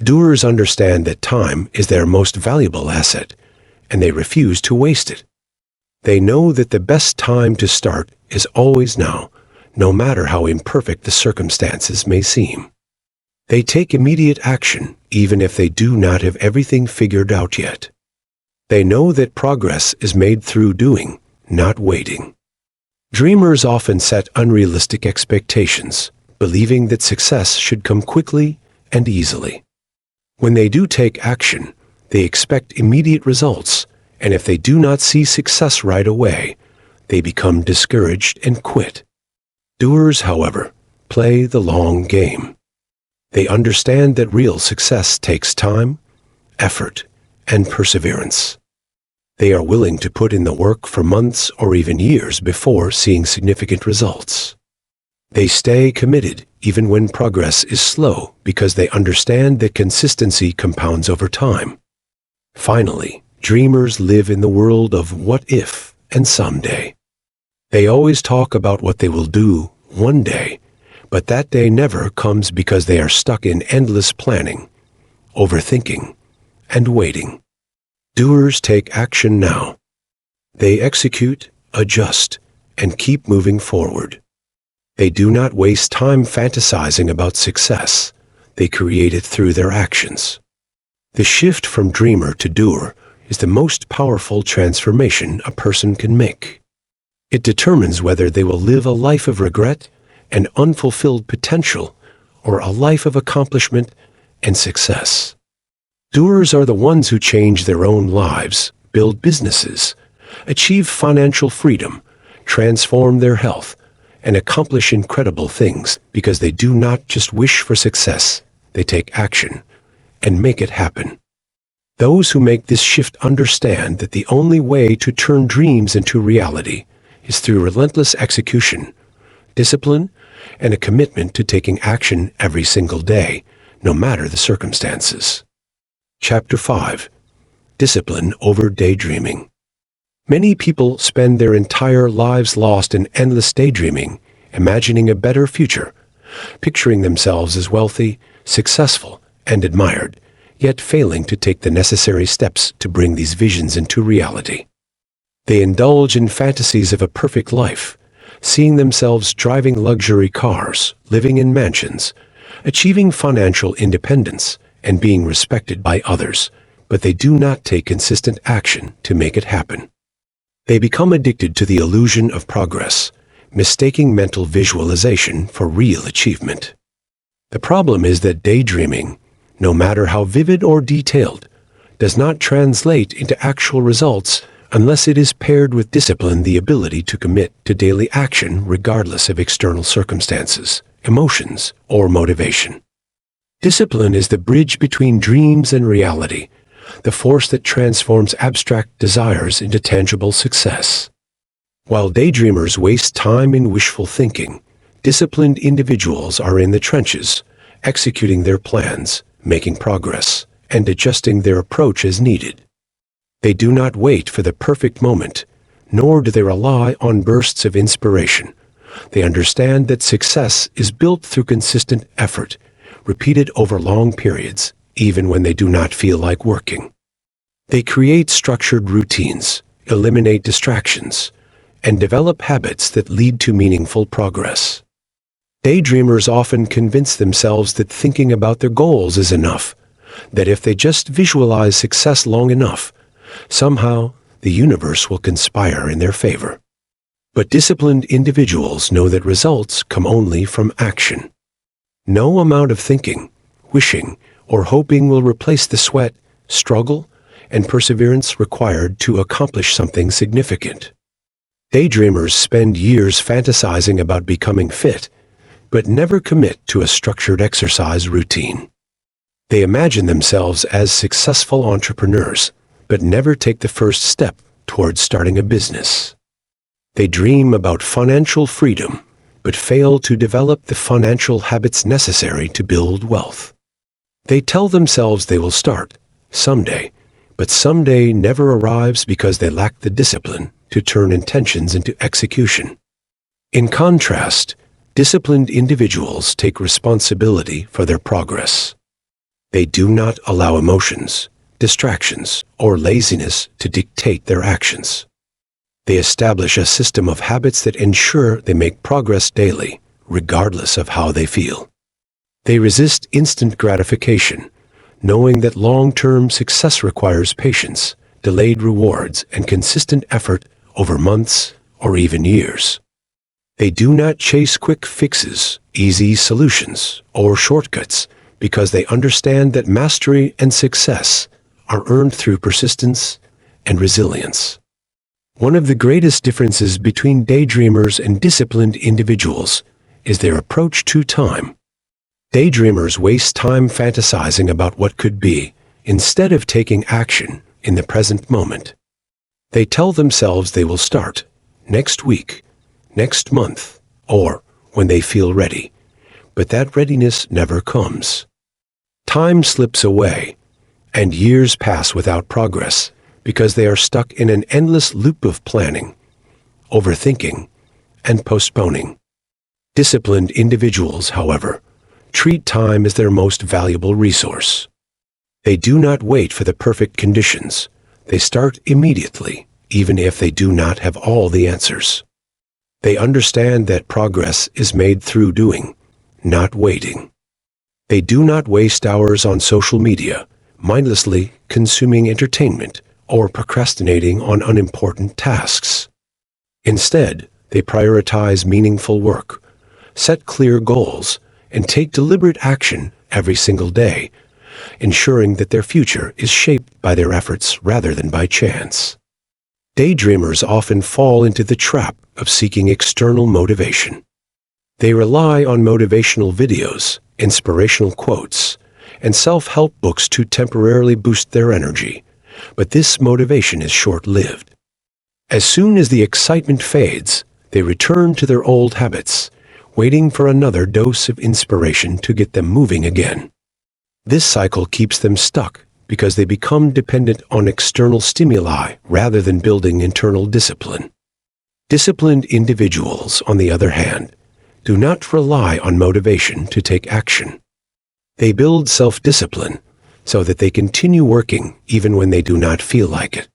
Doers understand that time is their most valuable asset, and they refuse to waste it. They know that the best time to start is always now, no matter how imperfect the circumstances may seem. They take immediate action, even if they do not have everything figured out yet. They know that progress is made through doing, not waiting. Dreamers often set unrealistic expectations, believing that success should come quickly and easily. When they do take action, they expect immediate results, and if they do not see success right away, they become discouraged and quit. Doers, however, play the long game. They understand that real success takes time, effort, and perseverance. They are willing to put in the work for months or even years before seeing significant results. They stay committed even when progress is slow because they understand that consistency compounds over time. Finally, dreamers live in the world of what if and someday. They always talk about what they will do one day, but that day never comes because they are stuck in endless planning, overthinking, and waiting. Doers take action now. They execute, adjust, and keep moving forward. They do not waste time fantasizing about success. They create it through their actions. The shift from dreamer to doer is the most powerful transformation a person can make. It determines whether they will live a life of regret and unfulfilled potential or a life of accomplishment and success. Doers are the ones who change their own lives, build businesses, achieve financial freedom, transform their health, and accomplish incredible things because they do not just wish for success, they take action and make it happen. Those who make this shift understand that the only way to turn dreams into reality is through relentless execution, discipline, and a commitment to taking action every single day, no matter the circumstances. Chapter 5. Discipline over daydreaming. Many people spend their entire lives lost in endless daydreaming, imagining a better future, picturing themselves as wealthy, successful, and admired, yet failing to take the necessary steps to bring these visions into reality. They indulge in fantasies of a perfect life, seeing themselves driving luxury cars, living in mansions, achieving financial independence, and being respected by others, but they do not take consistent action to make it happen. They become addicted to the illusion of progress, mistaking mental visualization for real achievement. The problem is that daydreaming, no matter how vivid or detailed, does not translate into actual results unless it is paired with discipline, the ability to commit to daily action regardless of external circumstances, emotions, or motivation. Discipline is the bridge between dreams and reality, the force that transforms abstract desires into tangible success. While daydreamers waste time in wishful thinking, disciplined individuals are in the trenches, executing their plans, making progress, and adjusting their approach as needed. They do not wait for the perfect moment, nor do they rely on bursts of inspiration. They understand that success is built through consistent effort, repeated over long periods, even when they do not feel like working. They create structured routines, eliminate distractions, and develop habits that lead to meaningful progress. Daydreamers often convince themselves that thinking about their goals is enough, that if they just visualize success long enough, somehow the universe will conspire in their favor. But disciplined individuals know that results come only from action. No amount of thinking, wishing, or hoping will replace the sweat, struggle, and perseverance required to accomplish something significant. Daydreamers spend years fantasizing about becoming fit, but never commit to a structured exercise routine. They imagine themselves as successful entrepreneurs, but never take the first step towards starting a business. They dream about financial freedom, but fail to develop the financial habits necessary to build wealth. They tell themselves they will start someday, but someday never arrives because they lack the discipline to turn intentions into execution. In contrast, disciplined individuals take responsibility for their progress. They do not allow emotions, distractions, or laziness to dictate their actions. They establish a system of habits that ensure they make progress daily, regardless of how they feel. They resist instant gratification, knowing that long-term success requires patience, delayed rewards, and consistent effort over months or even years. They do not chase quick fixes, easy solutions, or shortcuts because they understand that mastery and success are earned through persistence and resilience. One of the greatest differences between daydreamers and disciplined individuals is their approach to time. Daydreamers waste time fantasizing about what could be, instead of taking action in the present moment. They tell themselves they will start next week, next month, or when they feel ready, but that readiness never comes. Time slips away, and years pass without progress because they are stuck in an endless loop of planning, overthinking, and postponing. Disciplined individuals, however, treat time as their most valuable resource. They do not wait for the perfect conditions. They start immediately, even if they do not have all the answers. They understand that progress is made through doing, not waiting. They do not waste hours on social media, mindlessly consuming entertainment, or procrastinating on unimportant tasks. Instead, they prioritize meaningful work, set clear goals, and take deliberate action every single day, ensuring that their future is shaped by their efforts rather than by chance. Daydreamers often fall into the trap of seeking external motivation. They rely on motivational videos, inspirational quotes, and self-help books to temporarily boost their energy, but this motivation is short-lived. As soon as the excitement fades, they return to their old habits, waiting for another dose of inspiration to get them moving again. This cycle keeps them stuck because they become dependent on external stimuli rather than building internal discipline. Disciplined individuals, on the other hand, do not rely on motivation to take action. They build self-discipline so that they continue working even when they do not feel like it.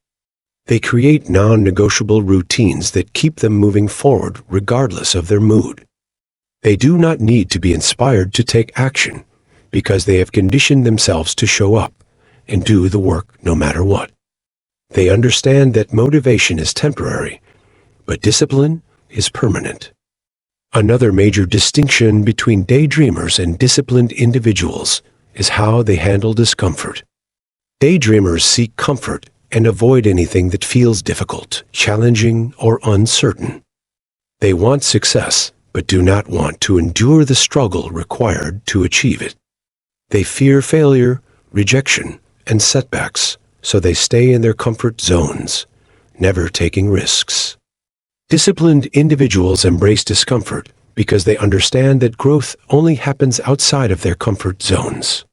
They create non-negotiable routines that keep them moving forward regardless of their mood. They do not need to be inspired to take action because they have conditioned themselves to show up and do the work no matter what. They understand that motivation is temporary, but discipline is permanent. Another major distinction between daydreamers and disciplined individuals is how they handle discomfort. Daydreamers seek comfort and avoid anything that feels difficult, challenging, or uncertain. They want success, but do not want to endure the struggle required to achieve it. They fear failure, rejection, and setbacks, so they stay in their comfort zones, never taking risks. Disciplined individuals embrace discomfort because they understand that growth only happens outside of their comfort zones.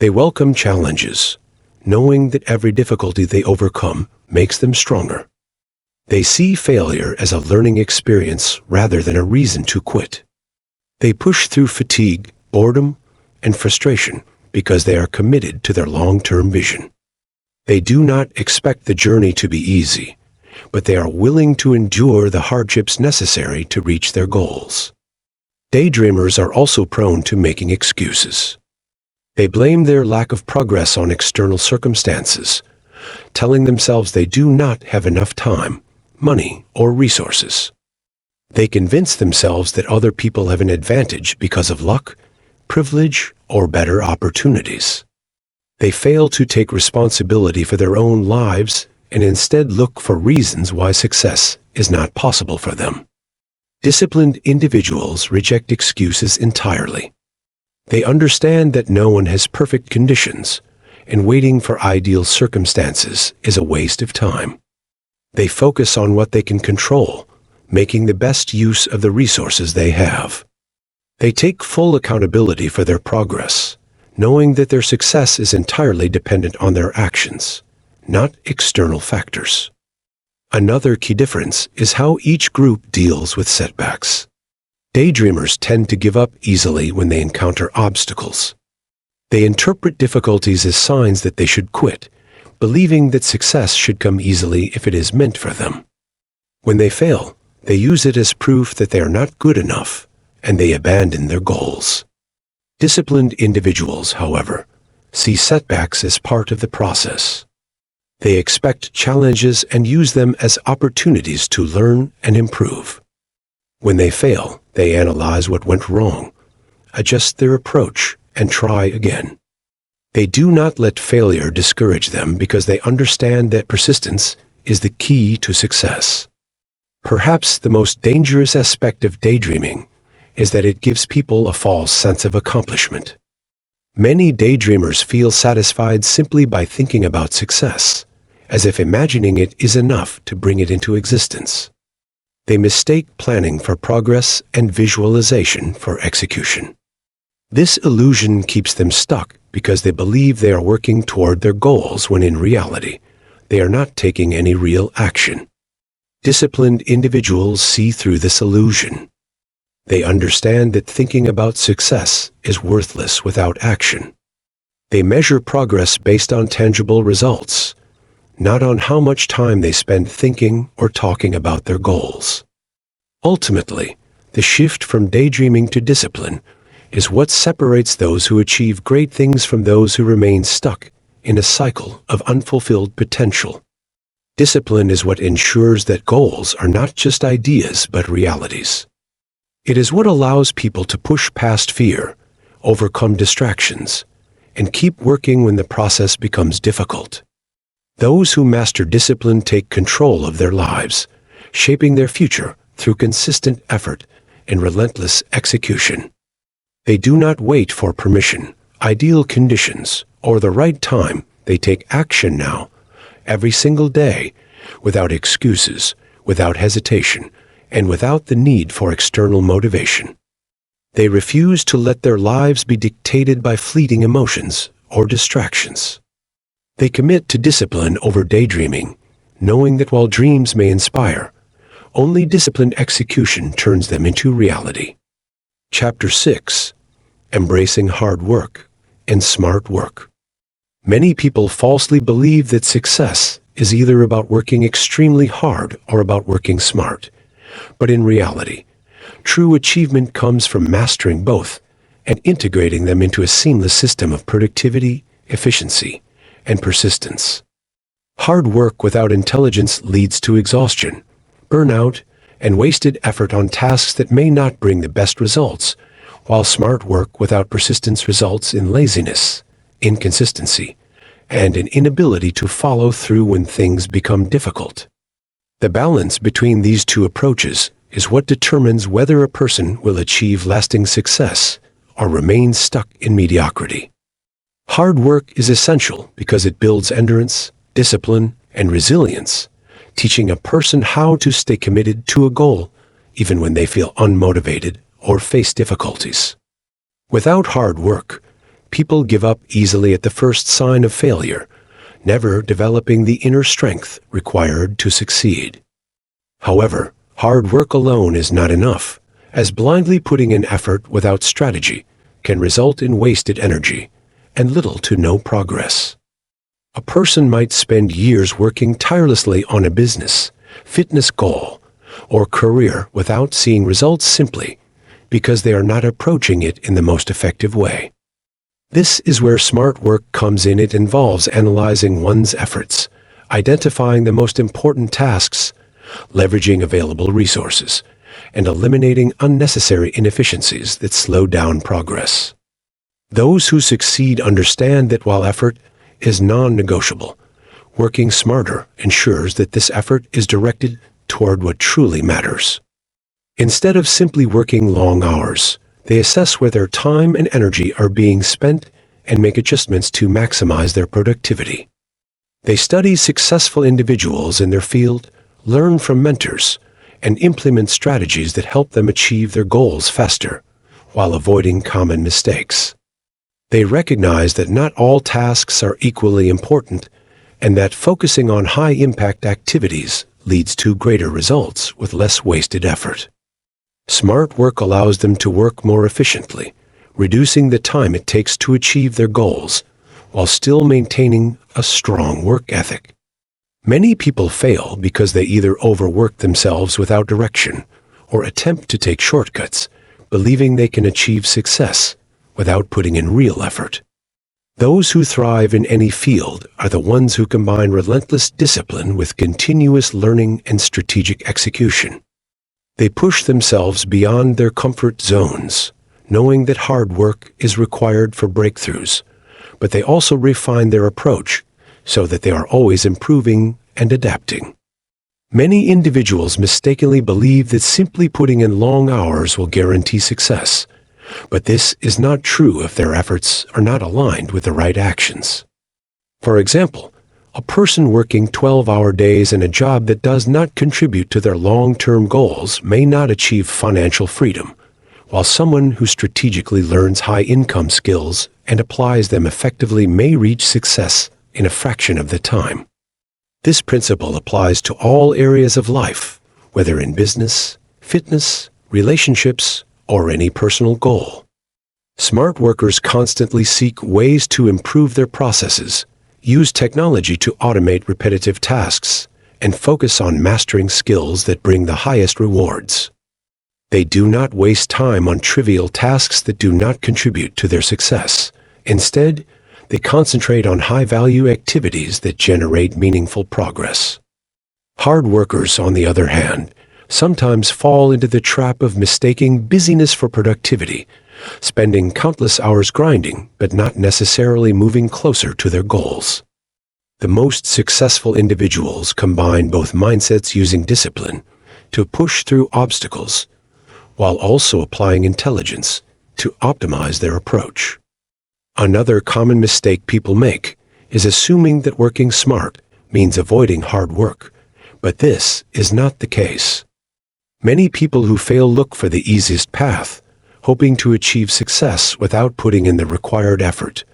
They welcome challenges, knowing that every difficulty they overcome makes them stronger. They see failure as a learning experience rather than a reason to quit. They push through fatigue, boredom, and frustration because they are committed to their long-term vision. They do not expect the journey to be easy, but they are willing to endure the hardships necessary to reach their goals. Daydreamers are also prone to making excuses. They blame their lack of progress on external circumstances, telling themselves they do not have enough time, money, or resources. They convince themselves that other people have an advantage because of luck, privilege, or better opportunities. They fail to take responsibility for their own lives and instead look for reasons why success is not possible for them. Disciplined individuals reject excuses entirely. They understand that no one has perfect conditions, and waiting for ideal circumstances is a waste of time. They focus on what they can control, making the best use of the resources they have. They take full accountability for their progress, knowing that their success is entirely dependent on their actions, not external factors. Another key difference is how each group deals with setbacks. Daydreamers tend to give up easily when they encounter obstacles. They interpret difficulties as signs that they should quit, believing that success should come easily if it is meant for them. When they fail, they use it as proof that they are not good enough, and they abandon their goals. Disciplined individuals, however, see setbacks as part of the process. They expect challenges and use them as opportunities to learn and improve. When they fail, they analyze what went wrong, adjust their approach, and try again. They do not let failure discourage them because they understand that persistence is the key to success. Perhaps the most dangerous aspect of daydreaming is that it gives people a false sense of accomplishment. Many daydreamers feel satisfied simply by thinking about success, as if imagining it is enough to bring it into existence. They mistake planning for progress and visualization for execution. This illusion keeps them stuck because they believe they are working toward their goals when in reality, they are not taking any real action. Disciplined individuals see through this illusion. They understand that thinking about success is worthless without action. They measure progress based on tangible results, not on how much time they spend thinking or talking about their goals. Ultimately, the shift from daydreaming to discipline is what separates those who achieve great things from those who remain stuck in a cycle of unfulfilled potential. Discipline is what ensures that goals are not just ideas but realities. It is what allows people to push past fear, overcome distractions, and keep working when the process becomes difficult. Those who master discipline take control of their lives, shaping their future through consistent effort and relentless execution. They do not wait for permission, ideal conditions, or the right time. They take action now, every single day, without excuses, without hesitation, and without the need for external motivation. They refuse to let their lives be dictated by fleeting emotions or distractions. They commit to discipline over daydreaming, knowing that while dreams may inspire, only disciplined execution turns them into reality. Chapter 6: Embracing Hard Work and Smart Work. Many people falsely believe that success is either about working extremely hard or about working smart. But in reality, true achievement comes from mastering both and integrating them into a seamless system of productivity, efficiency, and persistence. Hard work without intelligence leads to exhaustion, burnout, and wasted effort on tasks that may not bring the best results, while smart work without persistence results in laziness, inconsistency, and an inability to follow through when things become difficult. The balance between these two approaches is what determines whether a person will achieve lasting success or remain stuck in mediocrity. Hard work is essential because it builds endurance, discipline, and resilience, teaching a person how to stay committed to a goal even when they feel unmotivated or face difficulties. Without hard work, people give up easily at the first sign of failure, never developing the inner strength required to succeed. However, hard work alone is not enough, as blindly putting in effort without strategy can result in wasted energy and little to no progress. A person might spend years working tirelessly on a business, fitness goal, or career without seeing results simply because they are not approaching it in the most effective way. This is where smart work comes in. It involves analyzing one's efforts, identifying the most important tasks, leveraging available resources, and eliminating unnecessary inefficiencies that slow down progress. Those who succeed understand that while effort is non-negotiable, working smarter ensures that this effort is directed toward what truly matters. Instead of simply working long hours, they assess where their time and energy are being spent and make adjustments to maximize their productivity. They study successful individuals in their field, learn from mentors, and implement strategies that help them achieve their goals faster, while avoiding common mistakes. They recognize that not all tasks are equally important, and that focusing on high-impact activities leads to greater results with less wasted effort. Smart work allows them to work more efficiently, reducing the time it takes to achieve their goals, while still maintaining a strong work ethic. Many people fail because they either overwork themselves without direction or attempt to take shortcuts, believing they can achieve success without putting in real effort. Those who thrive in any field are the ones who combine relentless discipline with continuous learning and strategic execution. They push themselves beyond their comfort zones, knowing that hard work is required for breakthroughs, but they also refine their approach so that they are always improving and adapting. Many individuals mistakenly believe that simply putting in long hours will guarantee success, but this is not true if their efforts are not aligned with the right actions. For example, a person working 12-hour days in a job that does not contribute to their long-term goals may not achieve financial freedom, while someone who strategically learns high-income skills and applies them effectively may reach success in a fraction of the time. This principle applies to all areas of life, whether in business, fitness, relationships, or any personal goal. Smart workers constantly seek ways to improve their processes, use technology to automate repetitive tasks, and focus on mastering skills that bring the highest rewards. They do not waste time on trivial tasks that do not contribute to their success. Instead, they concentrate on high-value activities that generate meaningful progress. Hard workers, on the other hand, sometimes fall into the trap of mistaking busyness for productivity, spending countless hours grinding but not necessarily moving closer to their goals. The most successful individuals combine both mindsets using discipline to push through obstacles, while also applying intelligence to optimize their approach. Another common mistake people make is assuming that working smart means avoiding hard work, but this is not the case. Many people who fail look for the easiest path, hoping to achieve success without putting in the required effort.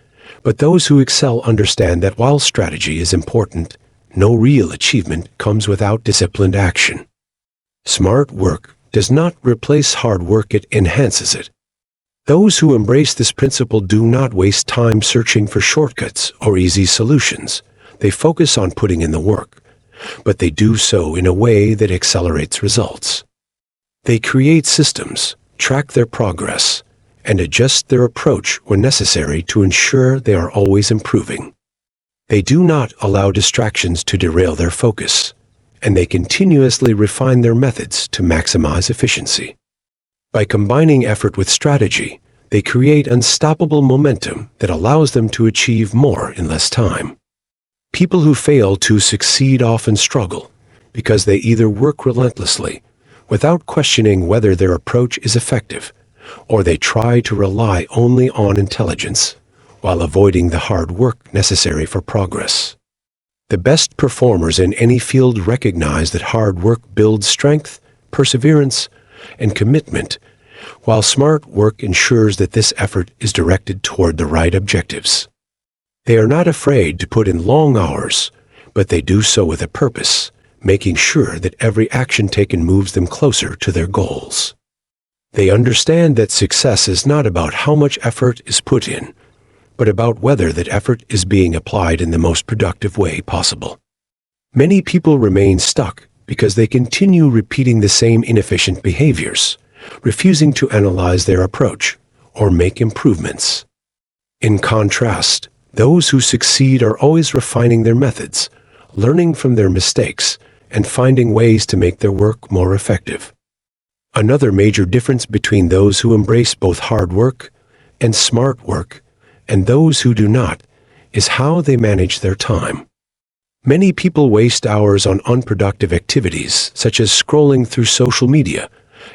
But those who excel understand that while strategy is important, no real achievement comes without disciplined action. Smart work does not replace hard work, it enhances it. Those who embrace this principle do not waste time searching for shortcuts or easy solutions. They focus on putting in the work, but they do so in a way that accelerates results. They create systems, track their progress, and adjust their approach when necessary to ensure they are always improving. They do not allow distractions to derail their focus, and they continuously refine their methods to maximize efficiency. By combining effort with strategy, they create unstoppable momentum that allows them to achieve more in less time. People who fail to succeed often struggle because they either work relentlessly without questioning whether their approach is effective, or they try to rely only on intelligence while avoiding the hard work necessary for progress. The best performers in any field recognize that hard work builds strength, perseverance, and commitment, while smart work ensures that this effort is directed toward the right objectives. They are not afraid to put in long hours, but they do so with a purpose, making sure that every action taken moves them closer to their goals. They understand that success is not about how much effort is put in, but about whether that effort is being applied in the most productive way possible. Many people remain stuck because they continue repeating the same inefficient behaviors, refusing to analyze their approach or make improvements. In contrast, those who succeed are always refining their methods, learning from their mistakes, and finding ways to make their work more effective. Another major difference between those who embrace both hard work and smart work and those who do not is how they manage their time. Many people waste hours on unproductive activities such as scrolling through social media,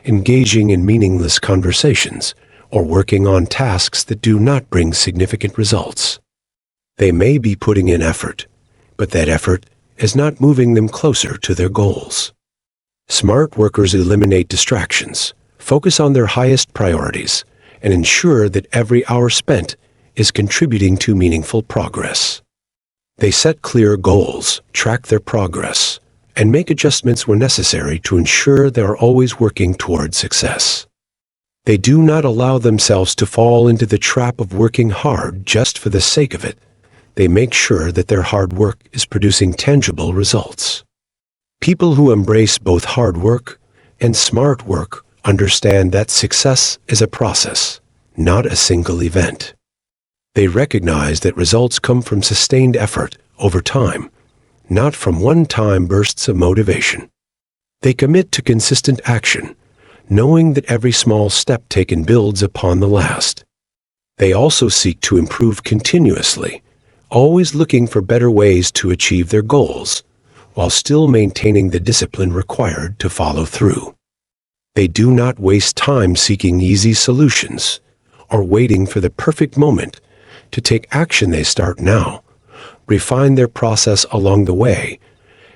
engaging in meaningless conversations, or working on tasks that do not bring significant results. They may be putting in effort, but that effort is not moving them closer to their goals. Smart workers eliminate distractions, focus on their highest priorities, and ensure that every hour spent is contributing to meaningful progress. They set clear goals, track their progress, and make adjustments where necessary to ensure they are always working toward success. They do not allow themselves to fall into the trap of working hard just for the sake of it. They make sure that their hard work is producing tangible results. People who embrace both hard work and smart work understand that success is a process, not a single event. They recognize that results come from sustained effort over time, not from one-time bursts of motivation. They commit to consistent action, knowing that every small step taken builds upon the last. They also seek to improve continuously, always looking for better ways to achieve their goals, while still maintaining the discipline required to follow through. They do not waste time seeking easy solutions or waiting for the perfect moment to take action. They start now, refine their process along the way,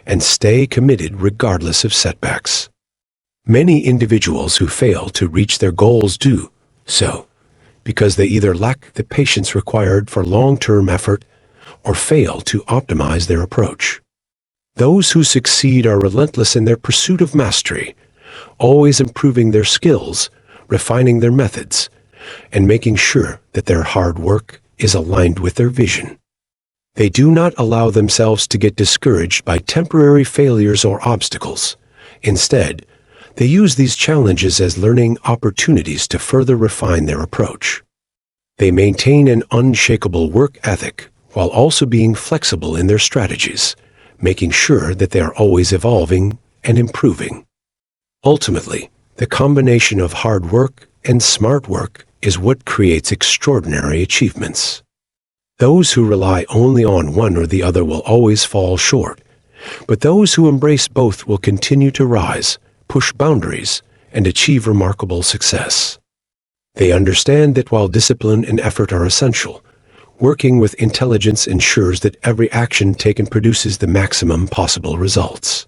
and stay committed regardless of setbacks. Many individuals who fail to reach their goals do so because they either lack the patience required for long-term effort or fail to optimize their approach. Those who succeed are relentless in their pursuit of mastery, always improving their skills, refining their methods, and making sure that their hard work is aligned with their vision. They do not allow themselves to get discouraged by temporary failures or obstacles. Instead, they use these challenges as learning opportunities to further refine their approach. They maintain an unshakable work ethic while also being flexible in their strategies, making sure that they are always evolving and improving. Ultimately, the combination of hard work and smart work is what creates extraordinary achievements. Those who rely only on one or the other will always fall short, but those who embrace both will continue to rise, push boundaries, and achieve remarkable success. They understand that while discipline and effort are essential, working with intelligence ensures that every action taken produces the maximum possible results.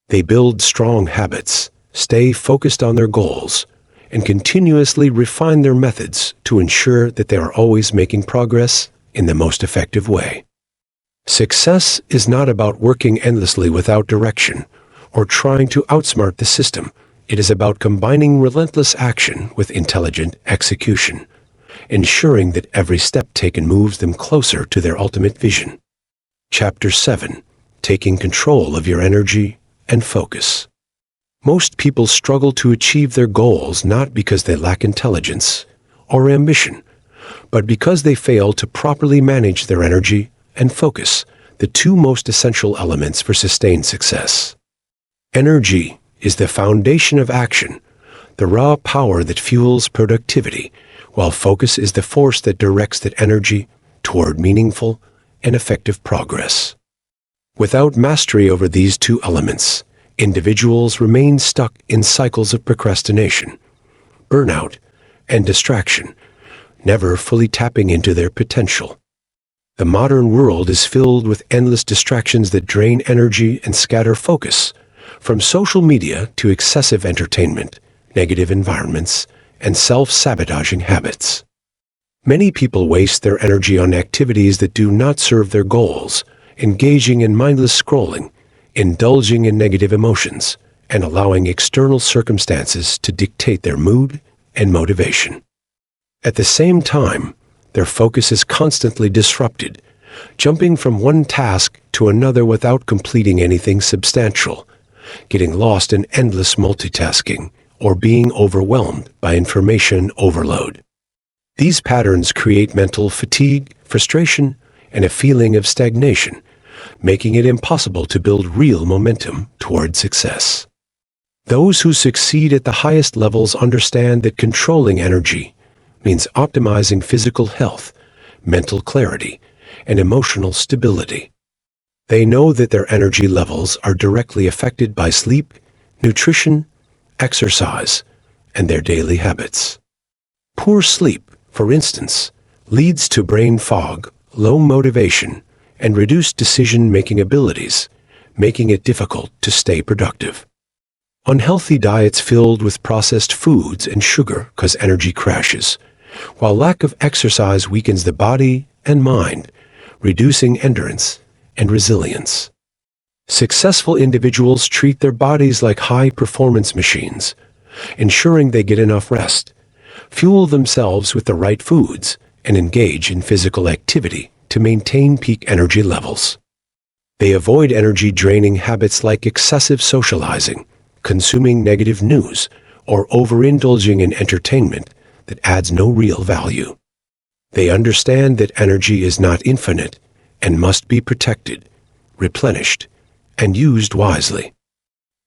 They build strong habits, stay focused on their goals, and continuously refine their methods to ensure that they are always making progress in the most effective way. Success is not about working endlessly without direction or trying to outsmart the system. It is about combining relentless action with intelligent execution, ensuring that every step taken moves them closer to their ultimate vision. Chapter 7. Taking control of your energy and focus. Most people struggle to achieve their goals not because they lack intelligence or ambition, but because they fail to properly manage their energy and focus, the two most essential elements for sustained success. Energy is the foundation of action, the raw power that fuels productivity, while focus is the force that directs that energy toward meaningful and effective progress. Without mastery over these two elements, individuals remain stuck in cycles of procrastination, burnout, and distraction, never fully tapping into their potential. The modern world is filled with endless distractions that drain energy and scatter focus, from social media to excessive entertainment, negative environments, and self-sabotaging habits. Many people waste their energy on activities that do not serve their goals, engaging in mindless scrolling, indulging in negative emotions, and allowing external circumstances to dictate their mood and motivation. At the same time, their focus is constantly disrupted, jumping from one task to another without completing anything substantial, getting lost in endless multitasking, or being overwhelmed by information overload. These patterns create mental fatigue, frustration, and a feeling of stagnation, making it impossible to build real momentum toward success. Those who succeed at the highest levels understand that controlling energy means optimizing physical health, mental clarity, and emotional stability. They know that their energy levels are directly affected by sleep, nutrition, exercise, and their daily habits. Poor sleep, for instance, leads to brain fog, low motivation, and reduced decision-making abilities, making it difficult to stay productive. Unhealthy diets filled with processed foods and sugar cause energy crashes, while lack of exercise weakens the body and mind, reducing endurance and resilience. Successful individuals treat their bodies like high-performance machines, ensuring they get enough rest, fuel themselves with the right foods, and engage in physical activity to maintain peak energy levels. They avoid energy-draining habits like excessive socializing, consuming negative news, or overindulging in entertainment that adds no real value. They understand that energy is not infinite and must be protected, replenished, and used wisely.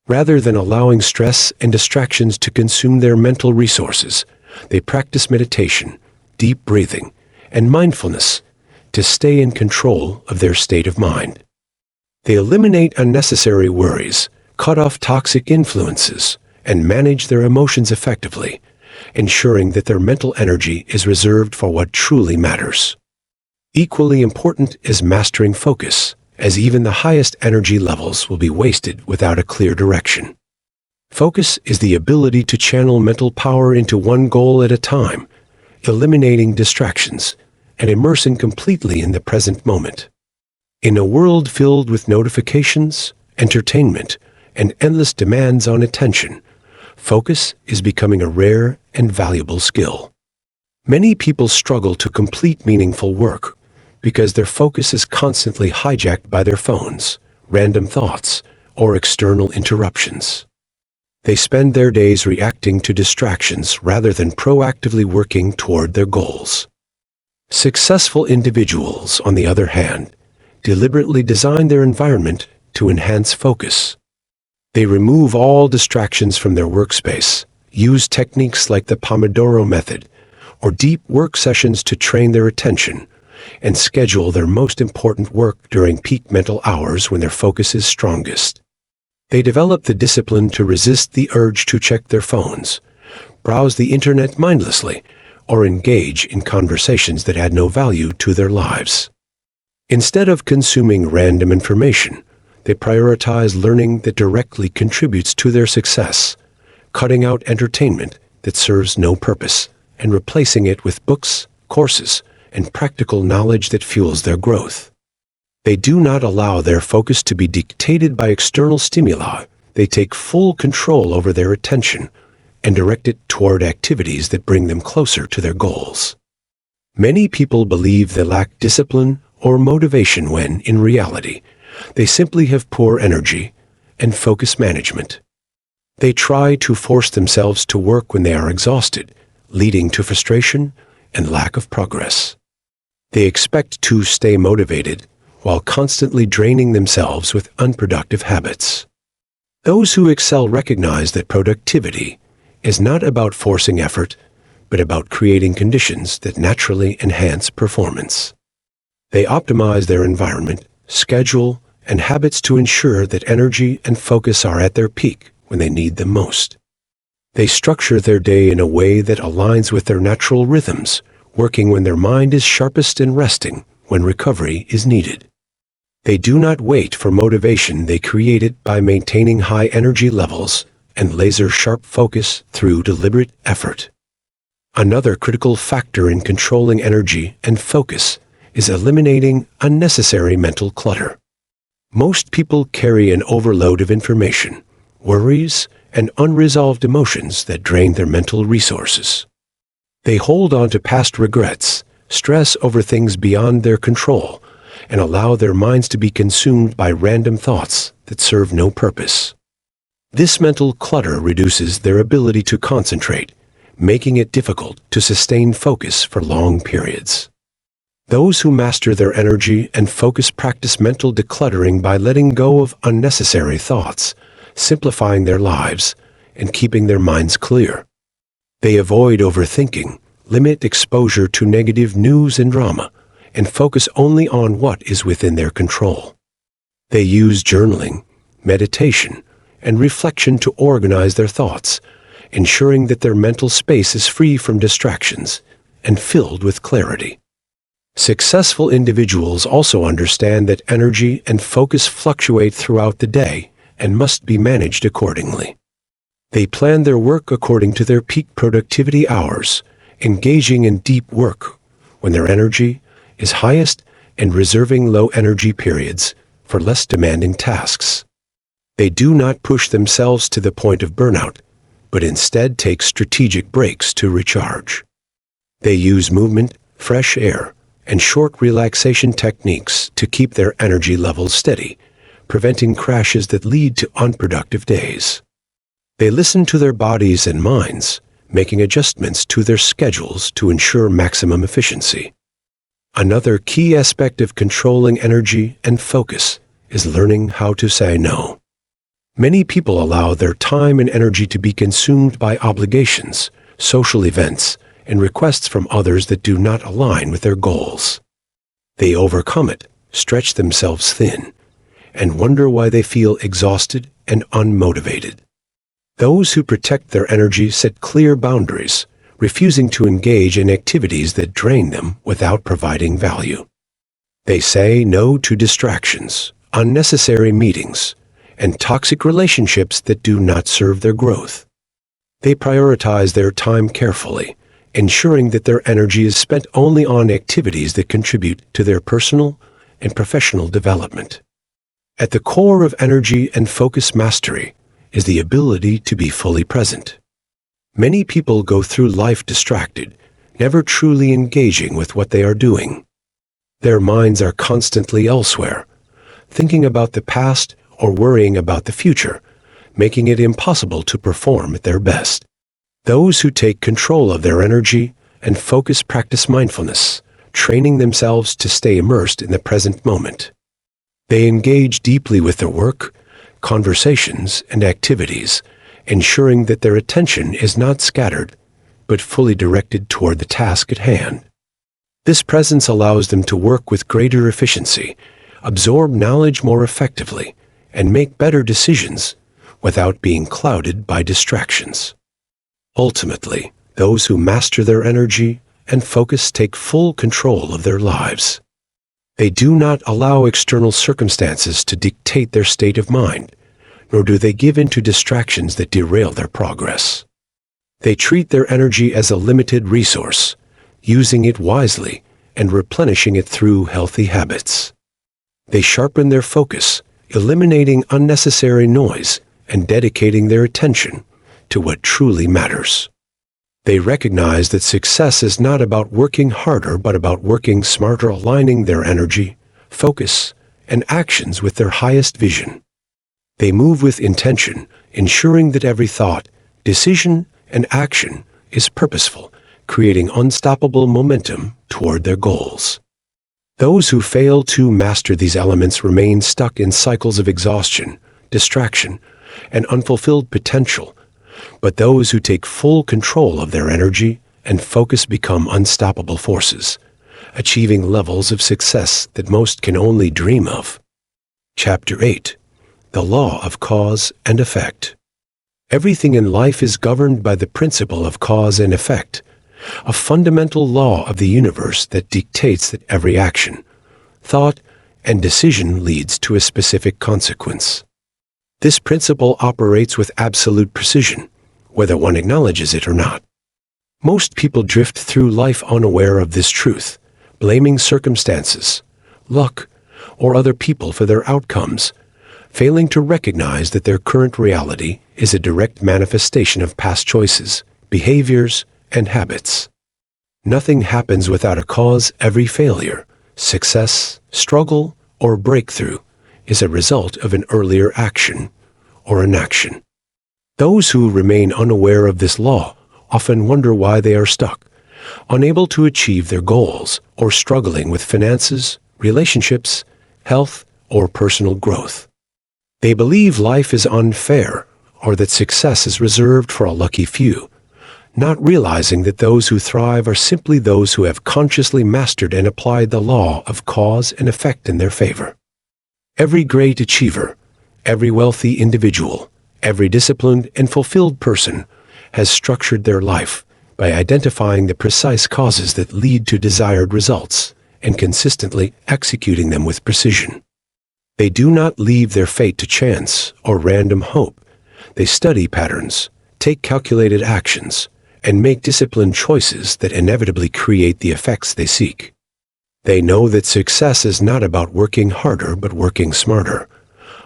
Rather than allowing stress and distractions to consume their mental resources, they practice meditation, deep breathing, and mindfulness to stay in control of their state of mind. They eliminate unnecessary worries, cut off toxic influences, and manage their emotions effectively, ensuring that their mental energy is reserved for what truly matters. Equally important is mastering focus, as even the highest energy levels will be wasted without a clear direction. Focus is the ability to channel mental power into one goal at a time, eliminating distractions and immersing completely in the present moment. In a world filled with notifications, entertainment, and endless demands on attention, focus is becoming a rare and valuable skill. Many people struggle to complete meaningful work because their focus is constantly hijacked by their phones, random thoughts, or external interruptions. They spend their days reacting to distractions rather than proactively working toward their goals. Successful individuals, on the other hand, deliberately design their environment to enhance focus. They remove all distractions from their workspace, use techniques like the Pomodoro method, or deep work sessions to train their attention, and schedule their most important work during peak mental hours when their focus is strongest. They develop the discipline to resist the urge to check their phones, browse the internet mindlessly, or engage in conversations that add no value to their lives. Instead of consuming random information, they prioritize learning that directly contributes to their success, cutting out entertainment that serves no purpose, and replacing it with books, courses, and practical knowledge that fuels their growth. They do not allow their focus to be dictated by external stimuli. They take full control over their attention and direct it toward activities that bring them closer to their goals. Many people believe they lack discipline or motivation when, in reality, they simply have poor energy and focus management. They try to force themselves to work when they are exhausted, leading to frustration and lack of progress. They expect to stay motivated while constantly draining themselves with unproductive habits. Those who excel recognize that productivity is not about forcing effort, but about creating conditions that naturally enhance performance. They optimize their environment, schedule, and habits to ensure that energy and focus are at their peak when they need them most. They structure their day in a way that aligns with their natural rhythms, working when their mind is sharpest and resting when recovery is needed. They do not wait for motivation. They create it by maintaining high energy levels and laser-sharp focus through deliberate effort. Another critical factor in controlling energy and focus is eliminating unnecessary mental clutter. Most people carry an overload of information, worries, and unresolved emotions that drain their mental resources. They hold on to past regrets, stress over things beyond their control, and allow their minds to be consumed by random thoughts that serve no purpose. This mental clutter reduces their ability to concentrate, making it difficult to sustain focus for long periods. Those who master their energy and focus practice mental decluttering by letting go of unnecessary thoughts, simplifying their lives, and keeping their minds clear. They avoid overthinking, limit exposure to negative news and drama, and focus only on what is within their control. They use journaling, meditation, and reflection to organize their thoughts, ensuring that their mental space is free from distractions and filled with clarity. Successful individuals also understand that energy and focus fluctuate throughout the day and must be managed accordingly. They plan their work according to their peak productivity hours, engaging in deep work when their energy is highest and reserving low energy periods for less demanding tasks. They do not push themselves to the point of burnout, but instead take strategic breaks to recharge. They use movement, fresh air, and short relaxation techniques to keep their energy levels steady, preventing crashes that lead to unproductive days. They listen to their bodies and minds, making adjustments to their schedules to ensure maximum efficiency. Another key aspect of controlling energy and focus is learning how to say no. Many people allow their time and energy to be consumed by obligations, social events, and requests from others that do not align with their goals. They overcome it, stretch themselves thin, and wonder why they feel exhausted and unmotivated. Those who protect their energy set clear boundaries, refusing to engage in activities that drain them without providing value. They say no to distractions, unnecessary meetings, and toxic relationships that do not serve their growth. They prioritize their time carefully, ensuring that their energy is spent only on activities that contribute to their personal and professional development. At the core of energy and focus mastery is the ability to be fully present. Many people go through life distracted, never truly engaging with what they are doing. Their minds are constantly elsewhere, thinking about the past or worrying about the future, making it impossible to perform at their best. Those who take control of their energy and focus practice mindfulness, training themselves to stay immersed in the present moment. They engage deeply with their work, conversations, and activities, ensuring that their attention is not scattered, but fully directed toward the task at hand. This presence allows them to work with greater efficiency, absorb knowledge more effectively, and make better decisions without being clouded by distractions. Ultimately, those who master their energy and focus take full control of their lives. They do not allow external circumstances to dictate their state of mind, nor do they give in to distractions that derail their progress. They treat their energy as a limited resource, using it wisely and replenishing it through healthy habits. They sharpen their focus, eliminating unnecessary noise and dedicating their attention to what truly matters. They recognize that success is not about working harder, but about working smarter, aligning their energy, focus, and actions with their highest vision. They move with intention, ensuring that every thought, decision, and action is purposeful, creating unstoppable momentum toward their goals. Those who fail to master these elements remain stuck in cycles of exhaustion, distraction, and unfulfilled potential, but those who take full control of their energy and focus become unstoppable forces, achieving levels of success that most can only dream of. Chapter 8. The Law of Cause and Effect. Everything in life is governed by the principle of cause and effect, a fundamental law of the universe that dictates that every action, thought, and decision leads to a specific consequence. This principle operates with absolute precision, whether one acknowledges it or not. Most people drift through life unaware of this truth, blaming circumstances, luck, or other people for their outcomes, failing to recognize that their current reality is a direct manifestation of past choices, behaviors, and habits. Nothing happens without a cause. Every failure, success, struggle, or breakthrough is a result of an earlier action or inaction. Those who remain unaware of this law often wonder why they are stuck, unable to achieve their goals, or struggling with finances, relationships, health, or personal growth. They believe life is unfair or that success is reserved for a lucky few, not realizing that those who thrive are simply those who have consciously mastered and applied the law of cause and effect in their favor. Every great achiever, every wealthy individual, every disciplined and fulfilled person has structured their life by identifying the precise causes that lead to desired results and consistently executing them with precision. They do not leave their fate to chance or random hope. They study patterns, take calculated actions, and make disciplined choices that inevitably create the effects they seek. They know that success is not about working harder but working smarter,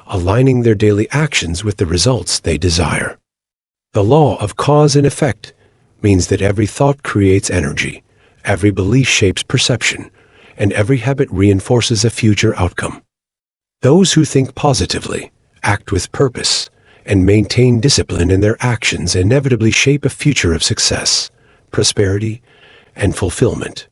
aligning their daily actions with the results they desire. The law of cause and effect means that every thought creates energy, every belief shapes perception, and every habit reinforces a future outcome. Those who think positively, act with purpose, and maintain discipline in their actions inevitably shape a future of success, prosperity, and fulfillment.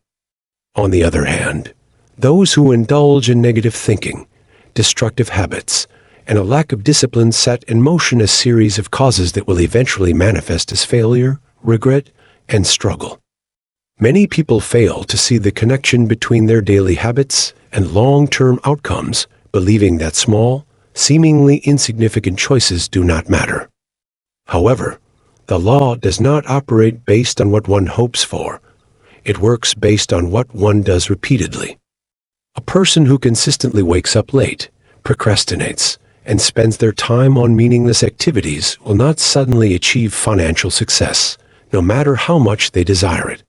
On the other hand, those who indulge in negative thinking, destructive habits, and a lack of discipline set in motion a series of causes that will eventually manifest as failure, regret, and struggle. Many people fail to see the connection between their daily habits and long-term outcomes, believing that small, seemingly insignificant choices do not matter. However, the law does not operate based on what one hopes for. It works based on what one does repeatedly. A person who consistently wakes up late, procrastinates, and spends their time on meaningless activities will not suddenly achieve financial success, no matter how much they desire it.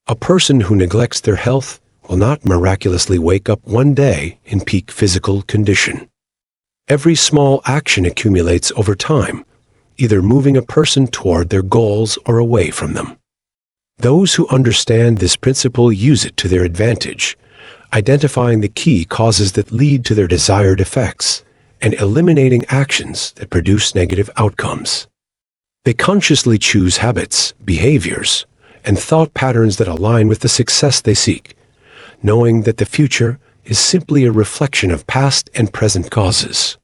A person who neglects their health will not miraculously wake up one day in peak physical condition. Every small action accumulates over time, either moving a person toward their goals or away from them. Those who understand this principle use it to their advantage, identifying the key causes that lead to their desired effects and eliminating actions that produce negative outcomes. They consciously choose habits, behaviors, and thought patterns that align with the success they seek, knowing that the future is simply a reflection of past and present causes.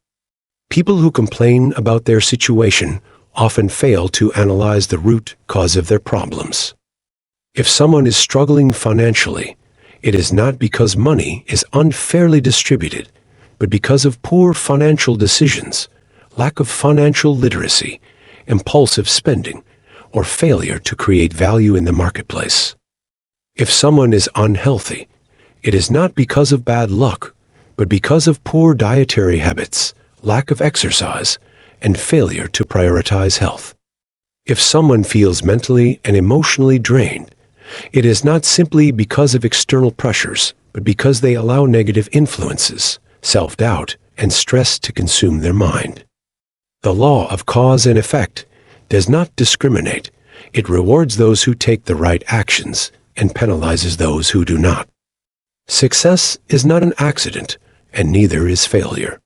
People who complain about their situation often fail to analyze the root cause of their problems. If someone is struggling financially, it is not because money is unfairly distributed, but because of poor financial decisions, lack of financial literacy, impulsive spending, or failure to create value in the marketplace. If someone is unhealthy, it is not because of bad luck, but because of poor dietary habits, lack of exercise, and failure to prioritize health. If someone feels mentally and emotionally drained, it is not simply because of external pressures, but because they allow negative influences, self-doubt, and stress to consume their mind. The law of cause and effect does not discriminate. It rewards those who take the right actions and penalizes those who do not. Success is not an accident, and neither is failure.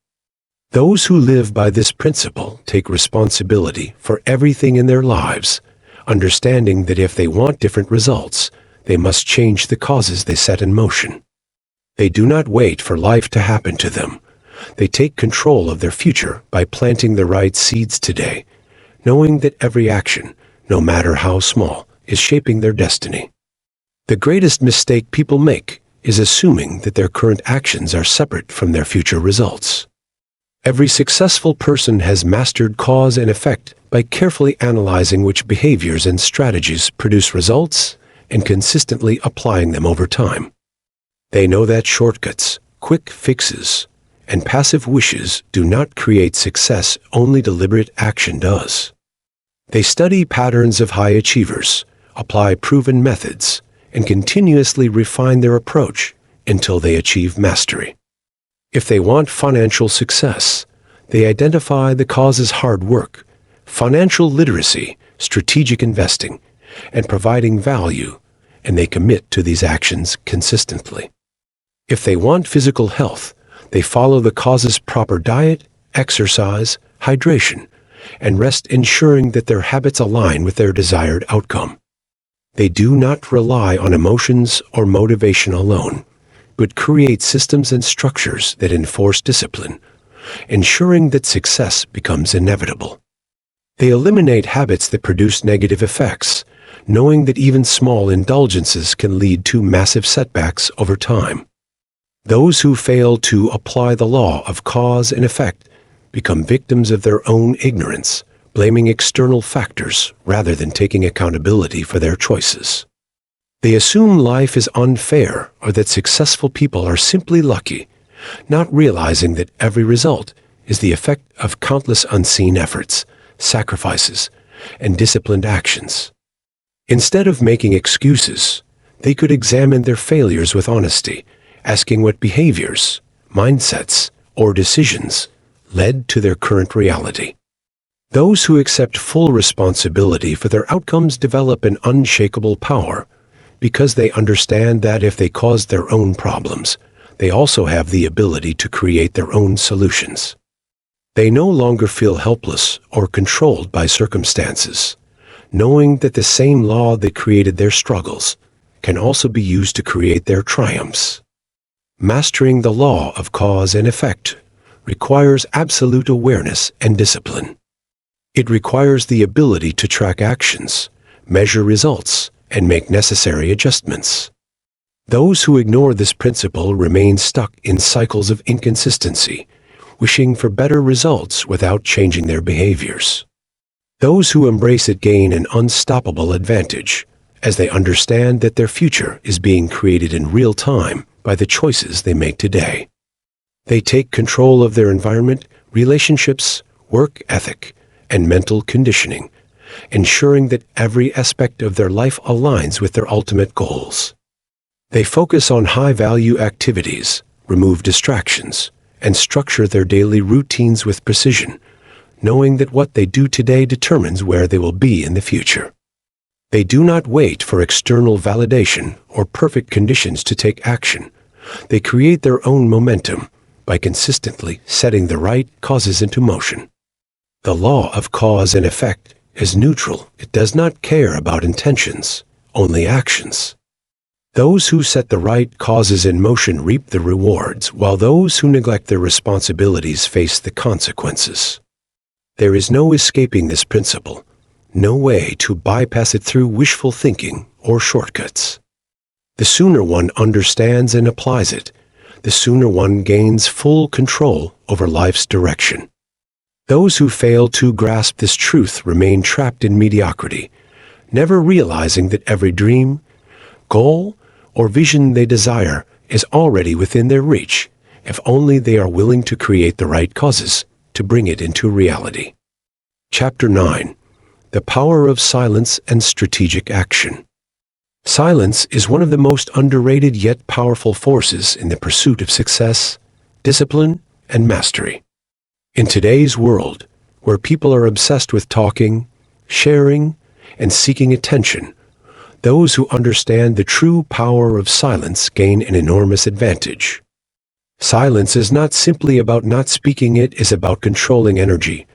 Those who live by this principle take responsibility for everything in their lives, understanding that if they want different results, they must change the causes they set in motion. They do not wait for life to happen to them. They take control of their future by planting the right seeds today, knowing that every action, no matter how small, is shaping their destiny. The greatest mistake people make is assuming that their current actions are separate from their future results. Every successful person has mastered cause and effect by carefully analyzing which behaviors and strategies produce results and consistently applying them over time. They know that shortcuts, quick fixes, and passive wishes do not create success, only deliberate action does. They study patterns of high achievers, apply proven methods, and continuously refine their approach until they achieve mastery. If they want financial success, they identify the causes: hard work, financial literacy, strategic investing, and providing value, and they commit to these actions consistently. If they want physical health, they follow the causes: proper diet, exercise, hydration, and rest, ensuring that their habits align with their desired outcome. They do not rely on emotions or motivation alone, but create systems and structures that enforce discipline, ensuring that success becomes inevitable. They eliminate habits that produce negative effects, knowing that even small indulgences can lead to massive setbacks over time. Those who fail to apply the law of cause and effect become victims of their own ignorance, blaming external factors rather than taking accountability for their choices. They assume life is unfair or that successful people are simply lucky, not realizing that every result is the effect of countless unseen efforts, sacrifices, and disciplined actions. Instead of making excuses, they could examine their failures with honesty, asking what behaviors, mindsets, or decisions led to their current reality. Those who accept full responsibility for their outcomes develop an unshakable power, because they understand that if they cause their own problems, they also have the ability to create their own solutions. They no longer feel helpless or controlled by circumstances, knowing that the same law that created their struggles can also be used to create their triumphs. Mastering the law of cause and effect requires absolute awareness and discipline. It requires the ability to track actions, measure results, and make necessary adjustments. Those who ignore this principle remain stuck in cycles of inconsistency, wishing for better results without changing their behaviors. Those who embrace it gain an unstoppable advantage, as they understand that their future is being created in real time by the choices they make today. They take control of their environment, relationships, work ethic, and mental conditioning, ensuring that every aspect of their life aligns with their ultimate goals. They focus on high-value activities, remove distractions, and structure their daily routines with precision, knowing that what they do today determines where they will be in the future. They do not wait for external validation or perfect conditions to take action. They create their own momentum by consistently setting the right causes into motion. The law of cause and effect is neutral. It does not care about intentions, only actions. Those who set the right causes in motion reap the rewards, while those who neglect their responsibilities face the consequences. There is no escaping this principle, no way to bypass it through wishful thinking or shortcuts. The sooner one understands and applies it, the sooner one gains full control over life's direction. Those who fail to grasp this truth remain trapped in mediocrity, never realizing that every dream, goal, or vision they desire is already within their reach, if only they are willing to create the right causes to bring it into reality. Chapter 9. The Power of Silence and Strategic Action. Silence is one of the most underrated yet powerful forces in the pursuit of success, discipline, and mastery. In today's world, where people are obsessed with talking, sharing, and seeking attention, those who understand the true power of silence gain an enormous advantage. Silence is not simply about not speaking, it is about controlling energy,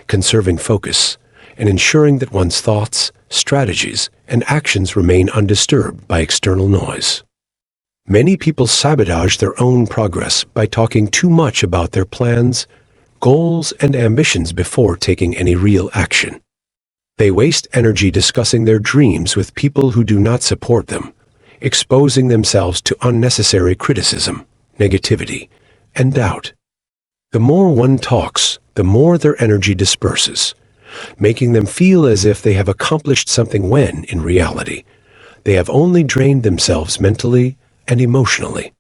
conserving focus, and ensuring that one's thoughts, strategies, and actions remain undisturbed by external noise. Many people sabotage their own progress by talking too much about their plans, goals, and ambitions before taking any real action. They waste energy discussing their dreams with people who do not support them, exposing themselves to unnecessary criticism, negativity, and doubt. The more one talks, the more their energy disperses, making them feel as if they have accomplished something when, in reality, they have only drained themselves mentally and emotionally.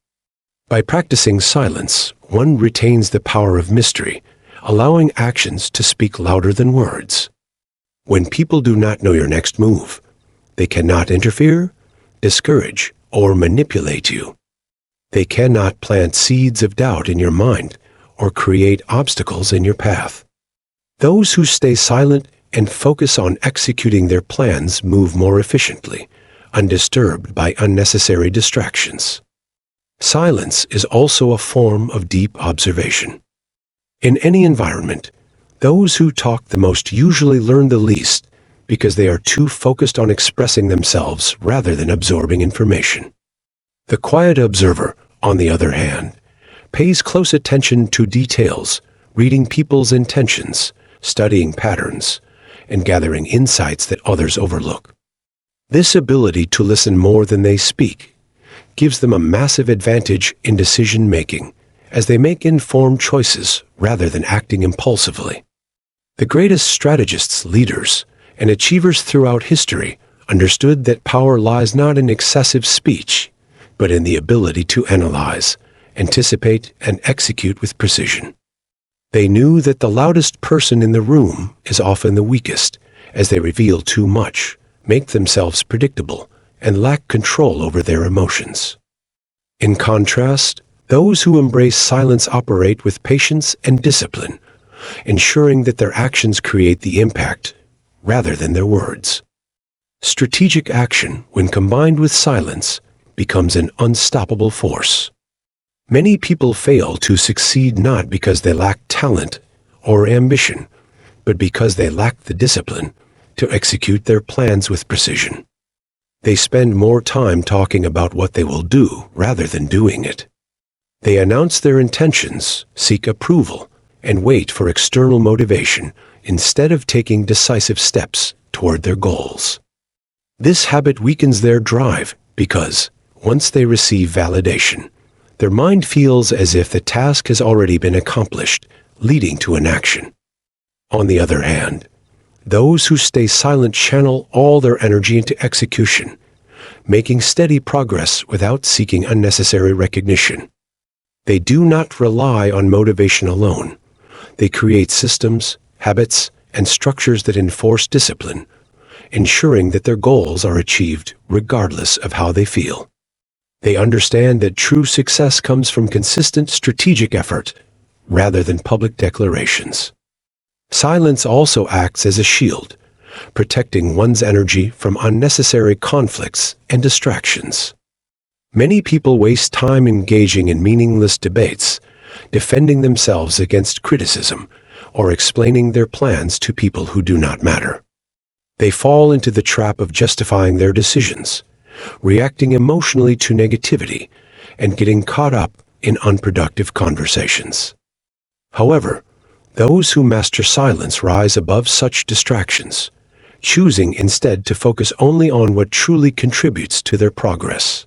By practicing silence, one retains the power of mystery, allowing actions to speak louder than words. When people do not know your next move, they cannot interfere, discourage, or manipulate you. They cannot plant seeds of doubt in your mind or create obstacles in your path. Those who stay silent and focus on executing their plans move more efficiently, undisturbed by unnecessary distractions. Silence is also a form of deep observation. In any environment, those who talk the most usually learn the least because they are too focused on expressing themselves rather than absorbing information. The quiet observer, on the other hand, pays close attention to details, reading people's intentions, studying patterns, and gathering insights that others overlook. This ability to listen more than they speak gives them a massive advantage in decision-making, as they make informed choices rather than acting impulsively. The greatest strategists, leaders, and achievers throughout history understood that power lies not in excessive speech, but in the ability to analyze, anticipate, and execute with precision. They knew that the loudest person in the room is often the weakest, as they reveal too much, make themselves predictable, and lack control over their emotions. In contrast, those who embrace silence operate with patience and discipline, ensuring that their actions create the impact rather than their words. Strategic action, when combined with silence, becomes an unstoppable force. Many people fail to succeed not because they lack talent or ambition, but because they lack the discipline to execute their plans with precision. They spend more time talking about what they will do rather than doing it. They announce their intentions, seek approval, and wait for external motivation instead of taking decisive steps toward their goals. This habit weakens their drive because, once they receive validation, their mind feels as if the task has already been accomplished, leading to inaction. On the other hand, those who stay silent channel all their energy into execution, making steady progress without seeking unnecessary recognition. They do not rely on motivation alone. They create systems, habits, and structures that enforce discipline, ensuring that their goals are achieved regardless of how they feel. They understand that true success comes from consistent strategic effort rather than public declarations. Silence also acts as a shield, protecting one's energy from unnecessary conflicts and distractions. Many people waste time engaging in meaningless debates, defending themselves against criticism, or explaining their plans to people who do not matter. They fall into the trap of justifying their decisions, reacting emotionally to negativity, and getting caught up in unproductive conversations. However, those who master silence rise above such distractions, choosing instead to focus only on what truly contributes to their progress.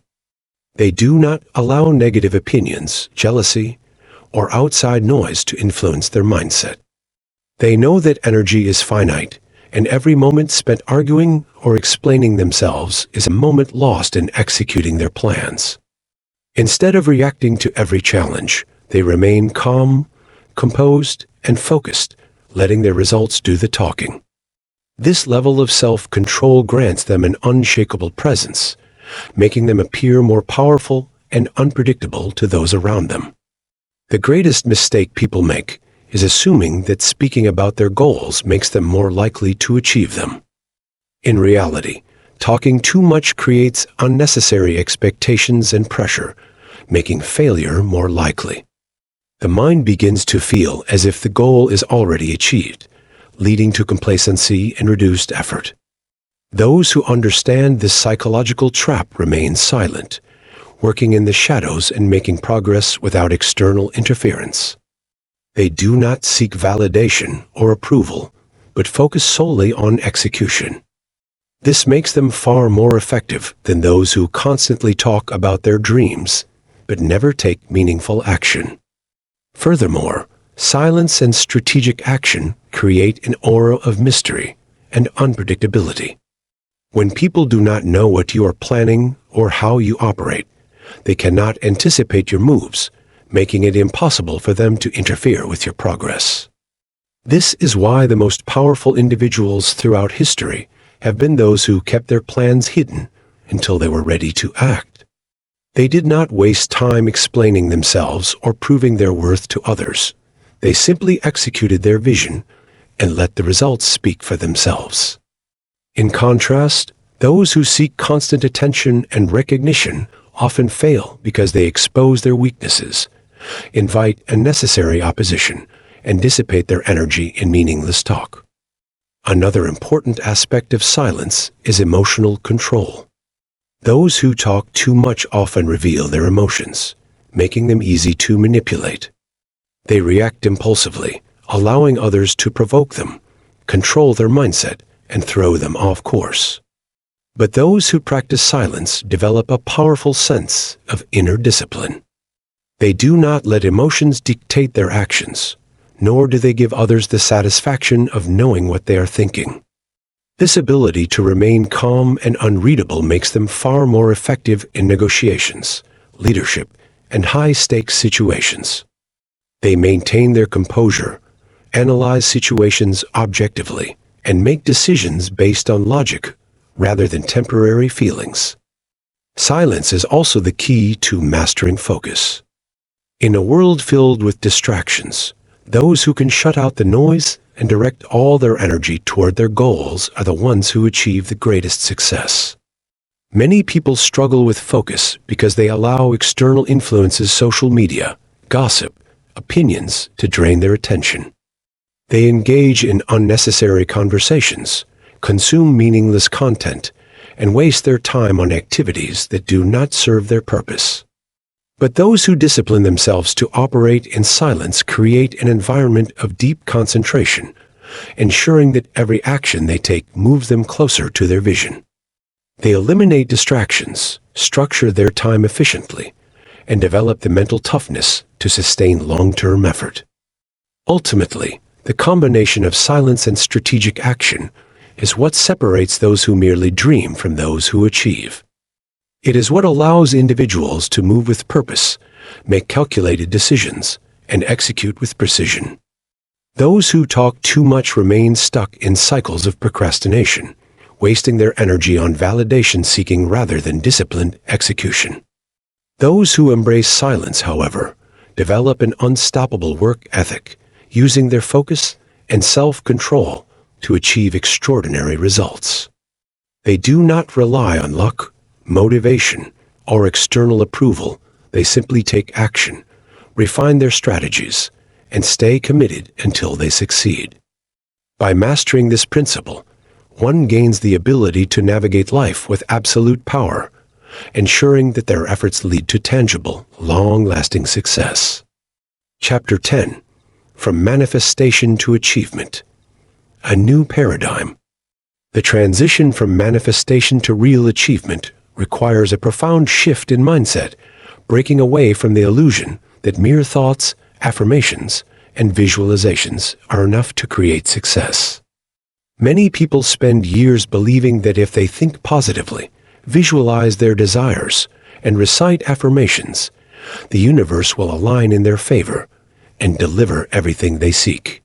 They do not allow negative opinions, jealousy, or outside noise to influence their mindset. They know that energy is finite, and every moment spent arguing or explaining themselves is a moment lost in executing their plans. Instead of reacting to every challenge, they remain calm, composed, and focused, letting their results do the talking. This level of self-control grants them an unshakable presence, making them appear more powerful and unpredictable to those around them. The greatest mistake people make is assuming that speaking about their goals makes them more likely to achieve them. In reality, talking too much creates unnecessary expectations and pressure, making failure more likely. The mind begins to feel as if the goal is already achieved, leading to complacency and reduced effort. Those who understand this psychological trap remain silent, working in the shadows and making progress without external interference. They do not seek validation or approval, but focus solely on execution. This makes them far more effective than those who constantly talk about their dreams, but never take meaningful action. Furthermore, silence and strategic action create an aura of mystery and unpredictability. When people do not know what you are planning or how you operate, they cannot anticipate your moves, making it impossible for them to interfere with your progress. This is why the most powerful individuals throughout history have been those who kept their plans hidden until they were ready to act. They did not waste time explaining themselves or proving their worth to others. They simply executed their vision and let the results speak for themselves. In contrast, those who seek constant attention and recognition often fail because they expose their weaknesses, invite unnecessary opposition, and dissipate their energy in meaningless talk. Another important aspect of silence is emotional control. Those who talk too much often reveal their emotions, making them easy to manipulate. They react impulsively, allowing others to provoke them, control their mindset, and throw them off course. But those who practice silence develop a powerful sense of inner discipline. They do not let emotions dictate their actions, nor do they give others the satisfaction of knowing what they are thinking. This ability to remain calm and unreadable makes them far more effective in negotiations, leadership, and high-stakes situations. They maintain their composure, analyze situations objectively, and make decisions based on logic rather than temporary feelings. Silence is also the key to mastering focus. In a world filled with distractions, Those who can shut out the noise and direct all their energy toward their goals are the ones who achieve the greatest success. Many people struggle with focus because they allow external influences, social media, gossip, opinions to drain their attention. They engage in unnecessary conversations, consume meaningless content, and waste their time on activities that do not serve their purpose. But those who discipline themselves to operate in silence create an environment of deep concentration, ensuring that every action they take moves them closer to their vision. They eliminate distractions, structure their time efficiently, and develop the mental toughness to sustain long-term effort. Ultimately, the combination of silence and strategic action is what separates those who merely dream from those who achieve. It is what allows individuals to move with purpose, make calculated decisions, and execute with precision. Those who talk too much remain stuck in cycles of procrastination, wasting their energy on validation-seeking rather than disciplined execution. Those who embrace silence, however, develop an unstoppable work ethic, using their focus and self-control to achieve extraordinary results. They do not rely on luck, motivation, or external approval. They simply take action, refine their strategies, and stay committed until they succeed. By mastering this principle, one gains the ability to navigate life with absolute power, ensuring that their efforts lead to tangible, long-lasting success. Chapter 10. From Manifestation to Achievement. A New Paradigm. The transition from manifestation to real achievement requires a profound shift in mindset, breaking away from the illusion that mere thoughts, affirmations, and visualizations are enough to create success. Many people spend years believing that if they think positively, visualize their desires, and recite affirmations, the universe will align in their favor and deliver everything they seek.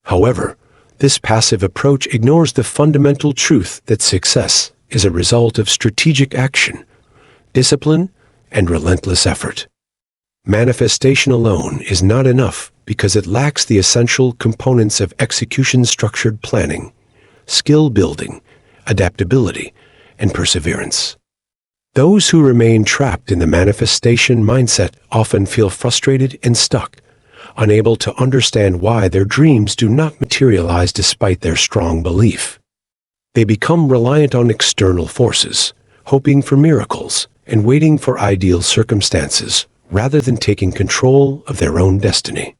However, this passive approach ignores the fundamental truth that success is a result of strategic action, discipline, and relentless effort. Manifestation alone is not enough because it lacks the essential components of execution-structured planning, skill building, adaptability, and perseverance. Those who remain trapped in the manifestation mindset often feel frustrated and stuck, unable to understand why their dreams do not materialize despite their strong belief. They become reliant on external forces, hoping for miracles and waiting for ideal circumstances rather than taking control of their own destiny.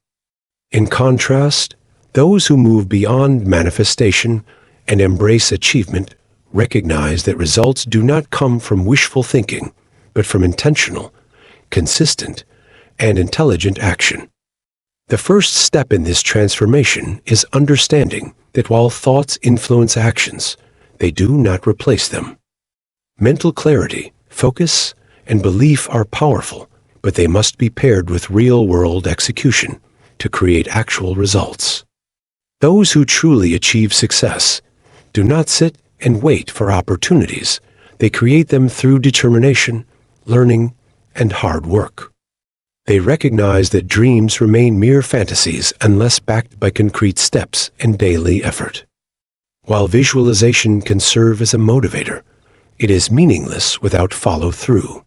In contrast, those who move beyond manifestation and embrace achievement recognize that results do not come from wishful thinking, but from intentional, consistent, and intelligent action. The first step in this transformation is understanding that while thoughts influence actions, they do not replace them. Mental clarity, focus, and belief are powerful, but they must be paired with real-world execution to create actual results. Those who truly achieve success do not sit and wait for opportunities. They create them through determination, learning, and hard work. They recognize that dreams remain mere fantasies unless backed by concrete steps and daily effort. While visualization can serve as a motivator, it is meaningless without follow-through.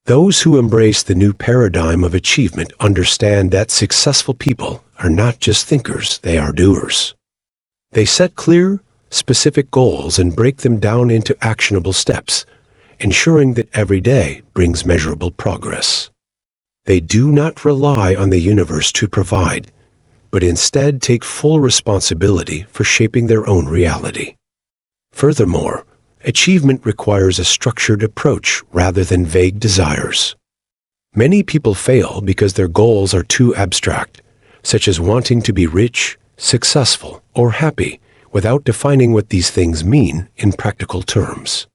Those who embrace the new paradigm of achievement understand that successful people are not just thinkers, they are doers. They set clear, specific goals and break them down into actionable steps, ensuring that every day brings measurable progress. They do not rely on the universe to provide, but instead take full responsibility for shaping their own reality. Furthermore, achievement requires a structured approach rather than vague desires. Many people fail because their goals are too abstract, such as wanting to be rich, successful, or happy, without defining what these things mean in practical terms.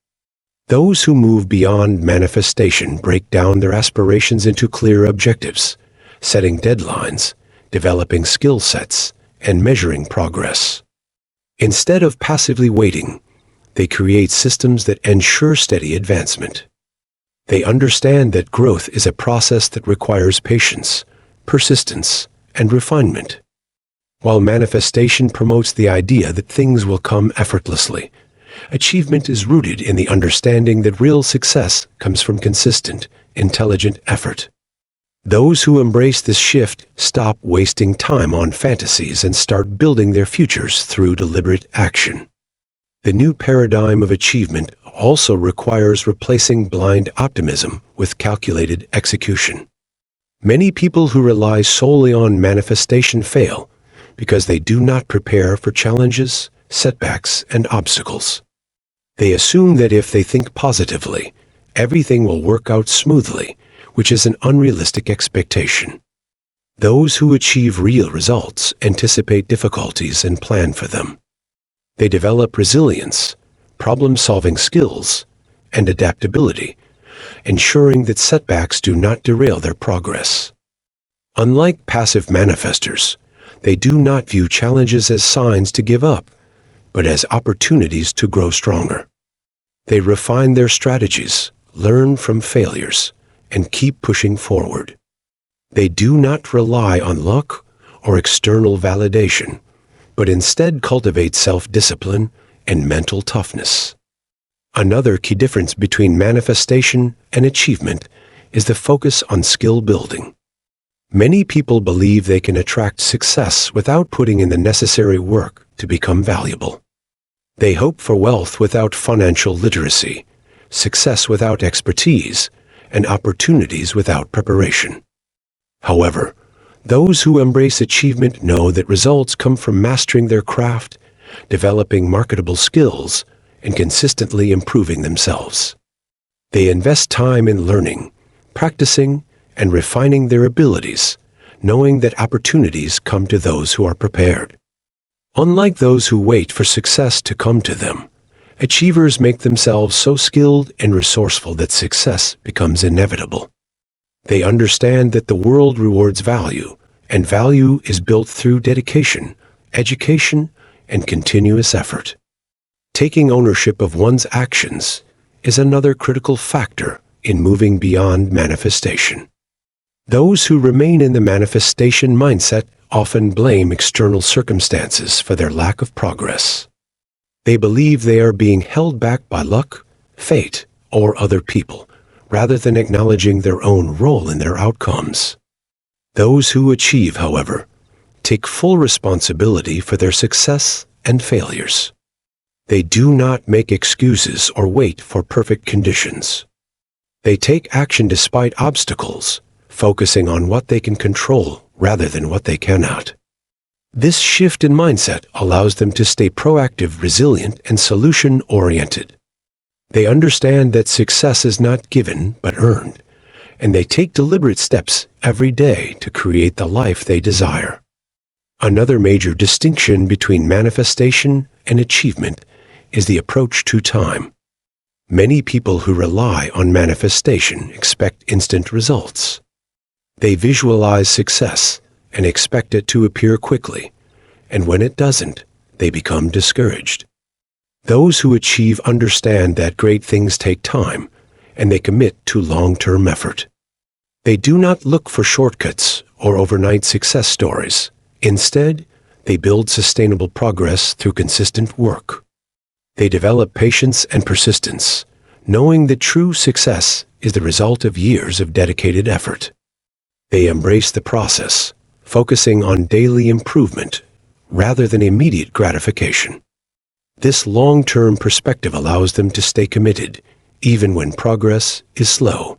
Those who move beyond manifestation break down their aspirations into clear objectives, setting deadlines, developing skill sets, and measuring progress. Instead of passively waiting, they create systems that ensure steady advancement. They understand that growth is a process that requires patience, persistence, and refinement. While manifestation promotes the idea that things will come effortlessly, achievement is rooted in the understanding that real success comes from consistent, intelligent effort. Those who embrace this shift stop wasting time on fantasies and start building their futures through deliberate action. The new paradigm of achievement also requires replacing blind optimism with calculated execution. Many people who rely solely on manifestation fail because they do not prepare for challenges, setbacks, and obstacles. They assume that if they think positively, everything will work out smoothly, which is an unrealistic expectation. Those who achieve real results anticipate difficulties and plan for them. They develop resilience, problem-solving skills, and adaptability, ensuring that setbacks do not derail their progress. Unlike passive manifestors, they do not view challenges as signs to give up, but as opportunities to grow stronger. They refine their strategies, learn from failures, and keep pushing forward. They do not rely on luck or external validation, but instead cultivate self-discipline and mental toughness. Another key difference between manifestation and achievement is the focus on skill building. Many people believe they can attract success without putting in the necessary work to become valuable. They hope for wealth without financial literacy, success without expertise, and opportunities without preparation. However, those who embrace achievement know that results come from mastering their craft, developing marketable skills, and consistently improving themselves. They invest time in learning, practicing, and refining their abilities, knowing that opportunities come to those who are prepared. Unlike those who wait for success to come to them, achievers make themselves so skilled and resourceful that success becomes inevitable. They understand that the world rewards value, and value is built through dedication, education, and continuous effort. Taking ownership of one's actions is another critical factor in moving beyond manifestation. Those who remain in the manifestation mindset often blame external circumstances for their lack of progress. They believe they are being held back by luck, fate, or other people, rather than acknowledging their own role in their outcomes. Those who achieve, however, take full responsibility for their success and failures. They do not make excuses or wait for perfect conditions. They take action despite obstacles, focusing on what they can control rather than what they cannot. This shift in mindset allows them to stay proactive, resilient, and solution-oriented. They understand that success is not given but earned, and they take deliberate steps every day to create the life they desire. Another major distinction between manifestation and achievement is the approach to time. Many people who rely on manifestation expect instant results. They visualize success and expect it to appear quickly, and when it doesn't, they become discouraged. Those who achieve understand that great things take time, and they commit to long-term effort. They do not look for shortcuts or overnight success stories. Instead, they build sustainable progress through consistent work. They develop patience and persistence, knowing that true success is the result of years of dedicated effort. They embrace the process, focusing on daily improvement rather than immediate gratification. This long-term perspective allows them to stay committed, even when progress is slow.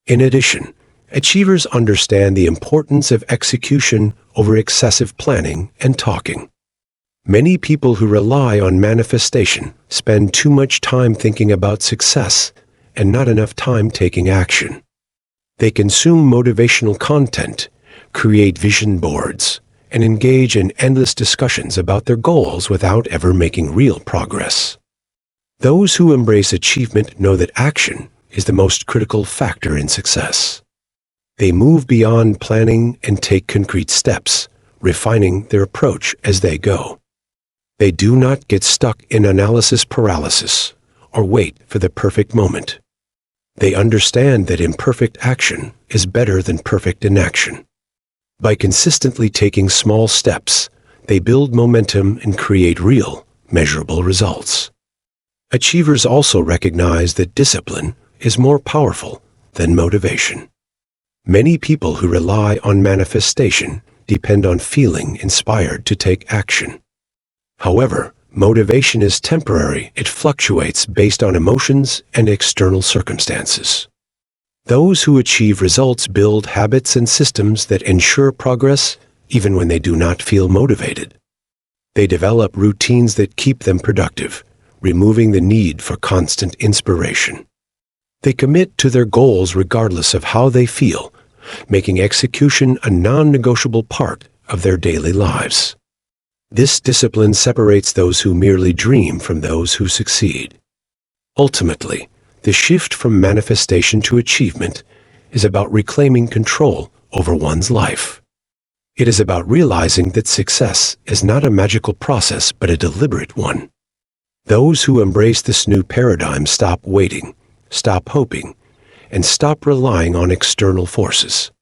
In addition, achievers understand the importance of execution over excessive planning and talking. Many people who rely on manifestation spend too much time thinking about success and not enough time taking action. They consume motivational content, create vision boards, and engage in endless discussions about their goals without ever making real progress. Those who embrace achievement know that action is the most critical factor in success. They move beyond planning and take concrete steps, refining their approach as they go. They do not get stuck in analysis paralysis or wait for the perfect moment. They understand that imperfect action is better than perfect inaction. By consistently taking small steps, they build momentum and create real, measurable results. Achievers also recognize that discipline is more powerful than motivation. Many people who rely on manifestation depend on feeling inspired to take action. However, motivation is temporary. It fluctuates based on emotions and external circumstances. Those who achieve results build habits and systems that ensure progress even when they do not feel motivated. They develop routines that keep them productive, removing the need for constant inspiration. They commit to their goals regardless of how they feel, making execution a non-negotiable part of their daily lives. This discipline separates those who merely dream from those who succeed. Ultimately, the shift from manifestation to achievement is about reclaiming control over one's life. It is about realizing that success is not a magical process but a deliberate one. Those who embrace this new paradigm stop waiting, stop hoping, and stop relying on external forces.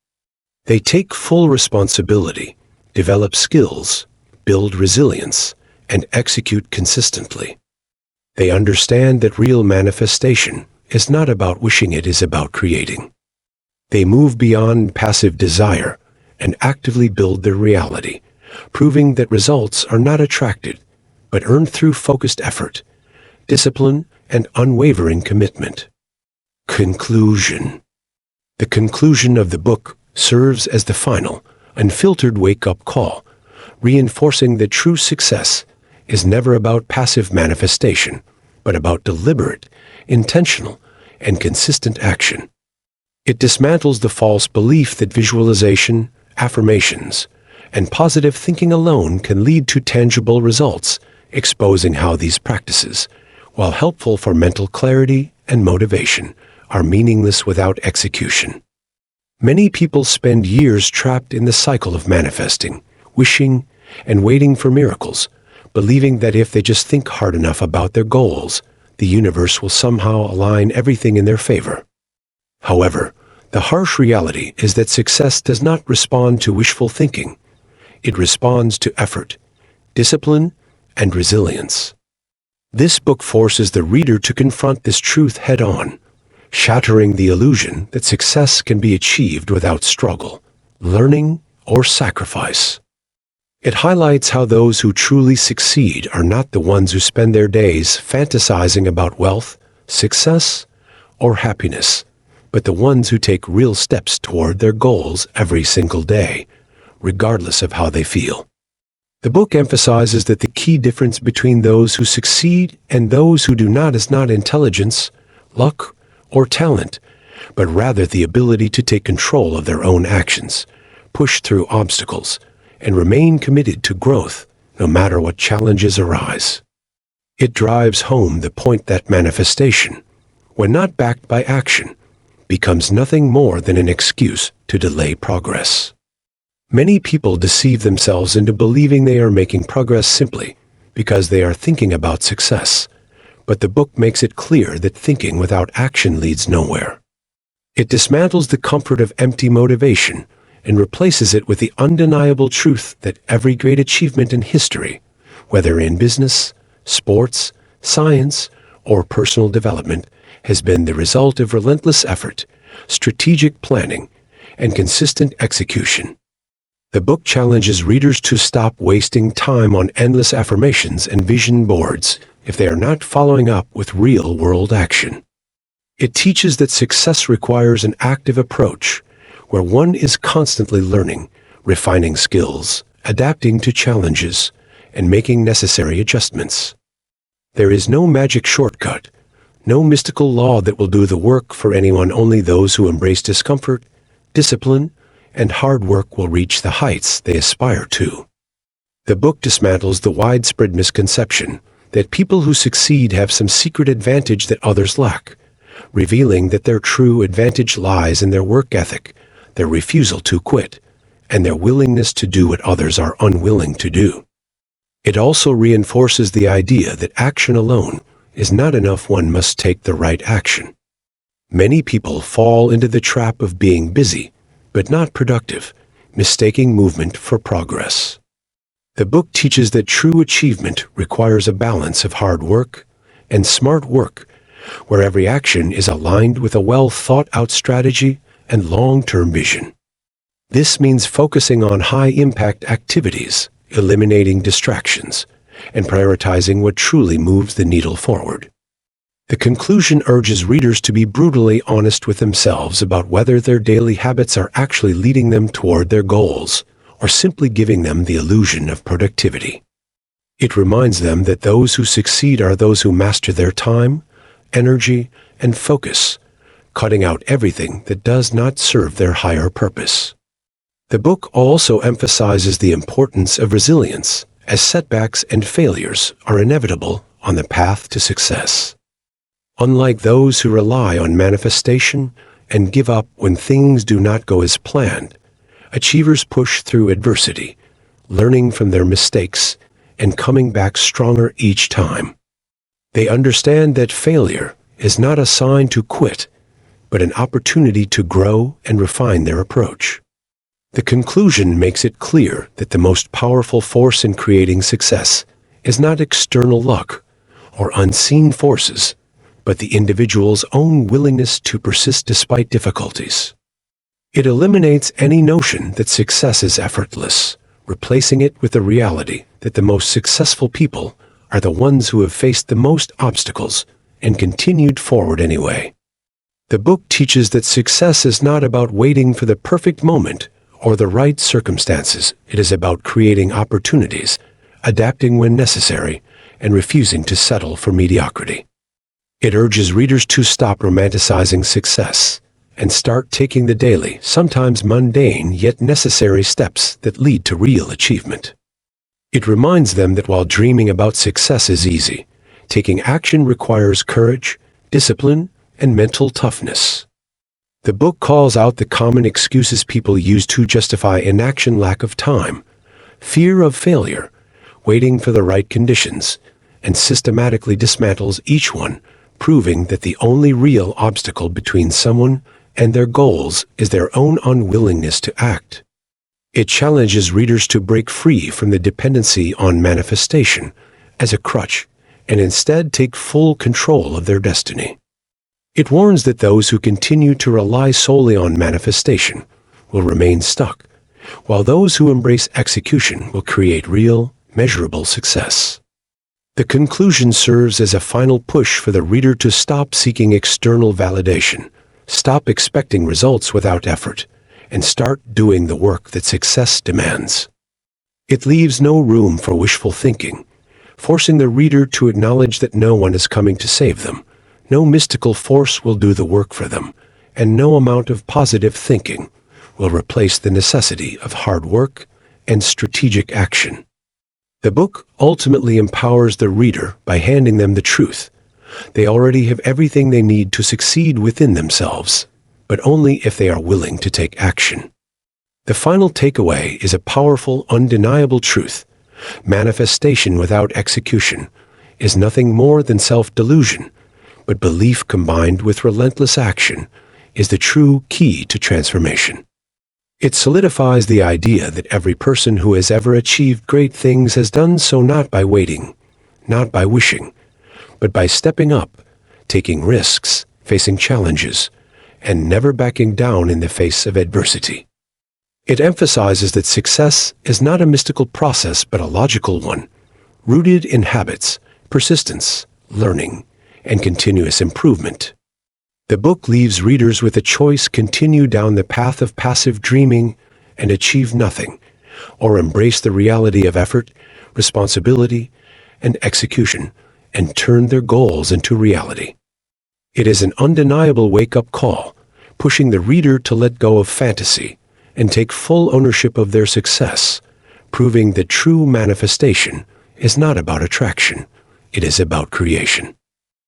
They take full responsibility, develop skills, build resilience, and execute consistently. They understand that real manifestation is not about wishing, it is about creating. They move beyond passive desire and actively build their reality, proving that results are not attracted, but earned through focused effort, discipline, and unwavering commitment. Conclusion. The conclusion of the book serves as the final, unfiltered wake-up call, reinforcing that true success is never about passive manifestation, but about deliberate, intentional, and consistent action. It dismantles the false belief that visualization, affirmations, and positive thinking alone can lead to tangible results, exposing how these practices, while helpful for mental clarity and motivation, are meaningless without execution. Many people spend years trapped in the cycle of manifesting, wishing, and waiting for miracles, believing that if they just think hard enough about their goals, the universe will somehow align everything in their favor. However, the harsh reality is that success does not respond to wishful thinking. It responds to effort, discipline, and resilience. This book forces the reader to confront this truth head-on, shattering the illusion that success can be achieved without struggle, learning, or sacrifice. It highlights how those who truly succeed are not the ones who spend their days fantasizing about wealth, success, or happiness, but the ones who take real steps toward their goals every single day, regardless of how they feel. The book emphasizes that the key difference between those who succeed and those who do not is not intelligence, luck, or talent, but rather the ability to take control of their own actions, push through obstacles, and remain committed to growth no matter what challenges arise. It drives home the point that manifestation, when not backed by action, becomes nothing more than an excuse to delay progress. Many people deceive themselves into believing they are making progress simply because they are thinking about success, but the book makes it clear that thinking without action leads nowhere. It dismantles the comfort of empty motivation and replaces it with the undeniable truth that every great achievement in history, whether in business, sports, science, or personal development, has been the result of relentless effort, strategic planning, and consistent execution. The book challenges readers to stop wasting time on endless affirmations and vision boards if they are not following up with real-world action. It teaches that success requires an active approach, where one is constantly learning, refining skills, adapting to challenges, and making necessary adjustments. There is no magic shortcut, no mystical law that will do the work for anyone. Only those who embrace discomfort, discipline, and hard work will reach the heights they aspire to. The book dismantles the widespread misconception that people who succeed have some secret advantage that others lack, revealing that their true advantage lies in their work ethic, their refusal to quit, and their willingness to do what others are unwilling to do. It also reinforces the idea that action alone is not enough. One must take the right action. Many people fall into the trap of being busy, but not productive, mistaking movement for progress. The book teaches that true achievement requires a balance of hard work and smart work, where every action is aligned with a well-thought-out strategy and long-term vision. This means focusing on high-impact activities, eliminating distractions, and prioritizing what truly moves the needle forward. The conclusion urges readers to be brutally honest with themselves about whether their daily habits are actually leading them toward their goals or simply giving them the illusion of productivity. It reminds them that those who succeed are those who master their time, energy, and focus, cutting out everything that does not serve their higher purpose. The book also emphasizes the importance of resilience, as setbacks and failures are inevitable on the path to success. Unlike those who rely on manifestation and give up when things do not go as planned, achievers push through adversity, learning from their mistakes and coming back stronger each time. They understand that failure is not a sign to quit, but an opportunity to grow and refine their approach. The conclusion makes it clear that the most powerful force in creating success is not external luck or unseen forces, but the individual's own willingness to persist despite difficulties. It eliminates any notion that success is effortless, replacing it with the reality that the most successful people are the ones who have faced the most obstacles and continued forward anyway. The book teaches that success is not about waiting for the perfect moment or the right circumstances. It is about creating opportunities, adapting when necessary, and refusing to settle for mediocrity. It urges readers to stop romanticizing success and start taking the daily, sometimes mundane yet necessary steps that lead to real achievement. It reminds them that while dreaming about success is easy, taking action requires courage, discipline, and mental toughness. The book calls out the common excuses people use to justify inaction: lack of time, fear of failure, waiting for the right conditions, and systematically dismantles each one, proving that the only real obstacle between someone and their goals is their own unwillingness to act. It challenges readers to break free from the dependency on manifestation as a crutch and instead take full control of their destiny. It warns that those who continue to rely solely on manifestation will remain stuck, while those who embrace execution will create real, measurable success. The conclusion serves as a final push for the reader to stop seeking external validation, stop expecting results without effort, and start doing the work that success demands. It leaves no room for wishful thinking, forcing the reader to acknowledge that no one is coming to save them, no mystical force will do the work for them, and no amount of positive thinking will replace the necessity of hard work and strategic action. The book ultimately empowers the reader by handing them the truth. They already have everything they need to succeed within themselves, but only if they are willing to take action. The final takeaway is a powerful, undeniable truth. Manifestation without execution is nothing more than self-delusion, but belief combined with relentless action is the true key to transformation. It solidifies the idea that every person who has ever achieved great things has done so not by waiting, not by wishing, but by stepping up, taking risks, facing challenges, and never backing down in the face of adversity. It emphasizes that success is not a mystical process but a logical one, rooted in habits, persistence, learning, and continuous improvement. The book leaves readers with a choice: continue down the path of passive dreaming and achieve nothing, or embrace the reality of effort, responsibility, and execution, and turn their goals into reality. It is an undeniable wake-up call, pushing the reader to let go of fantasy and take full ownership of their success, proving that true manifestation is not about attraction, it is about creation.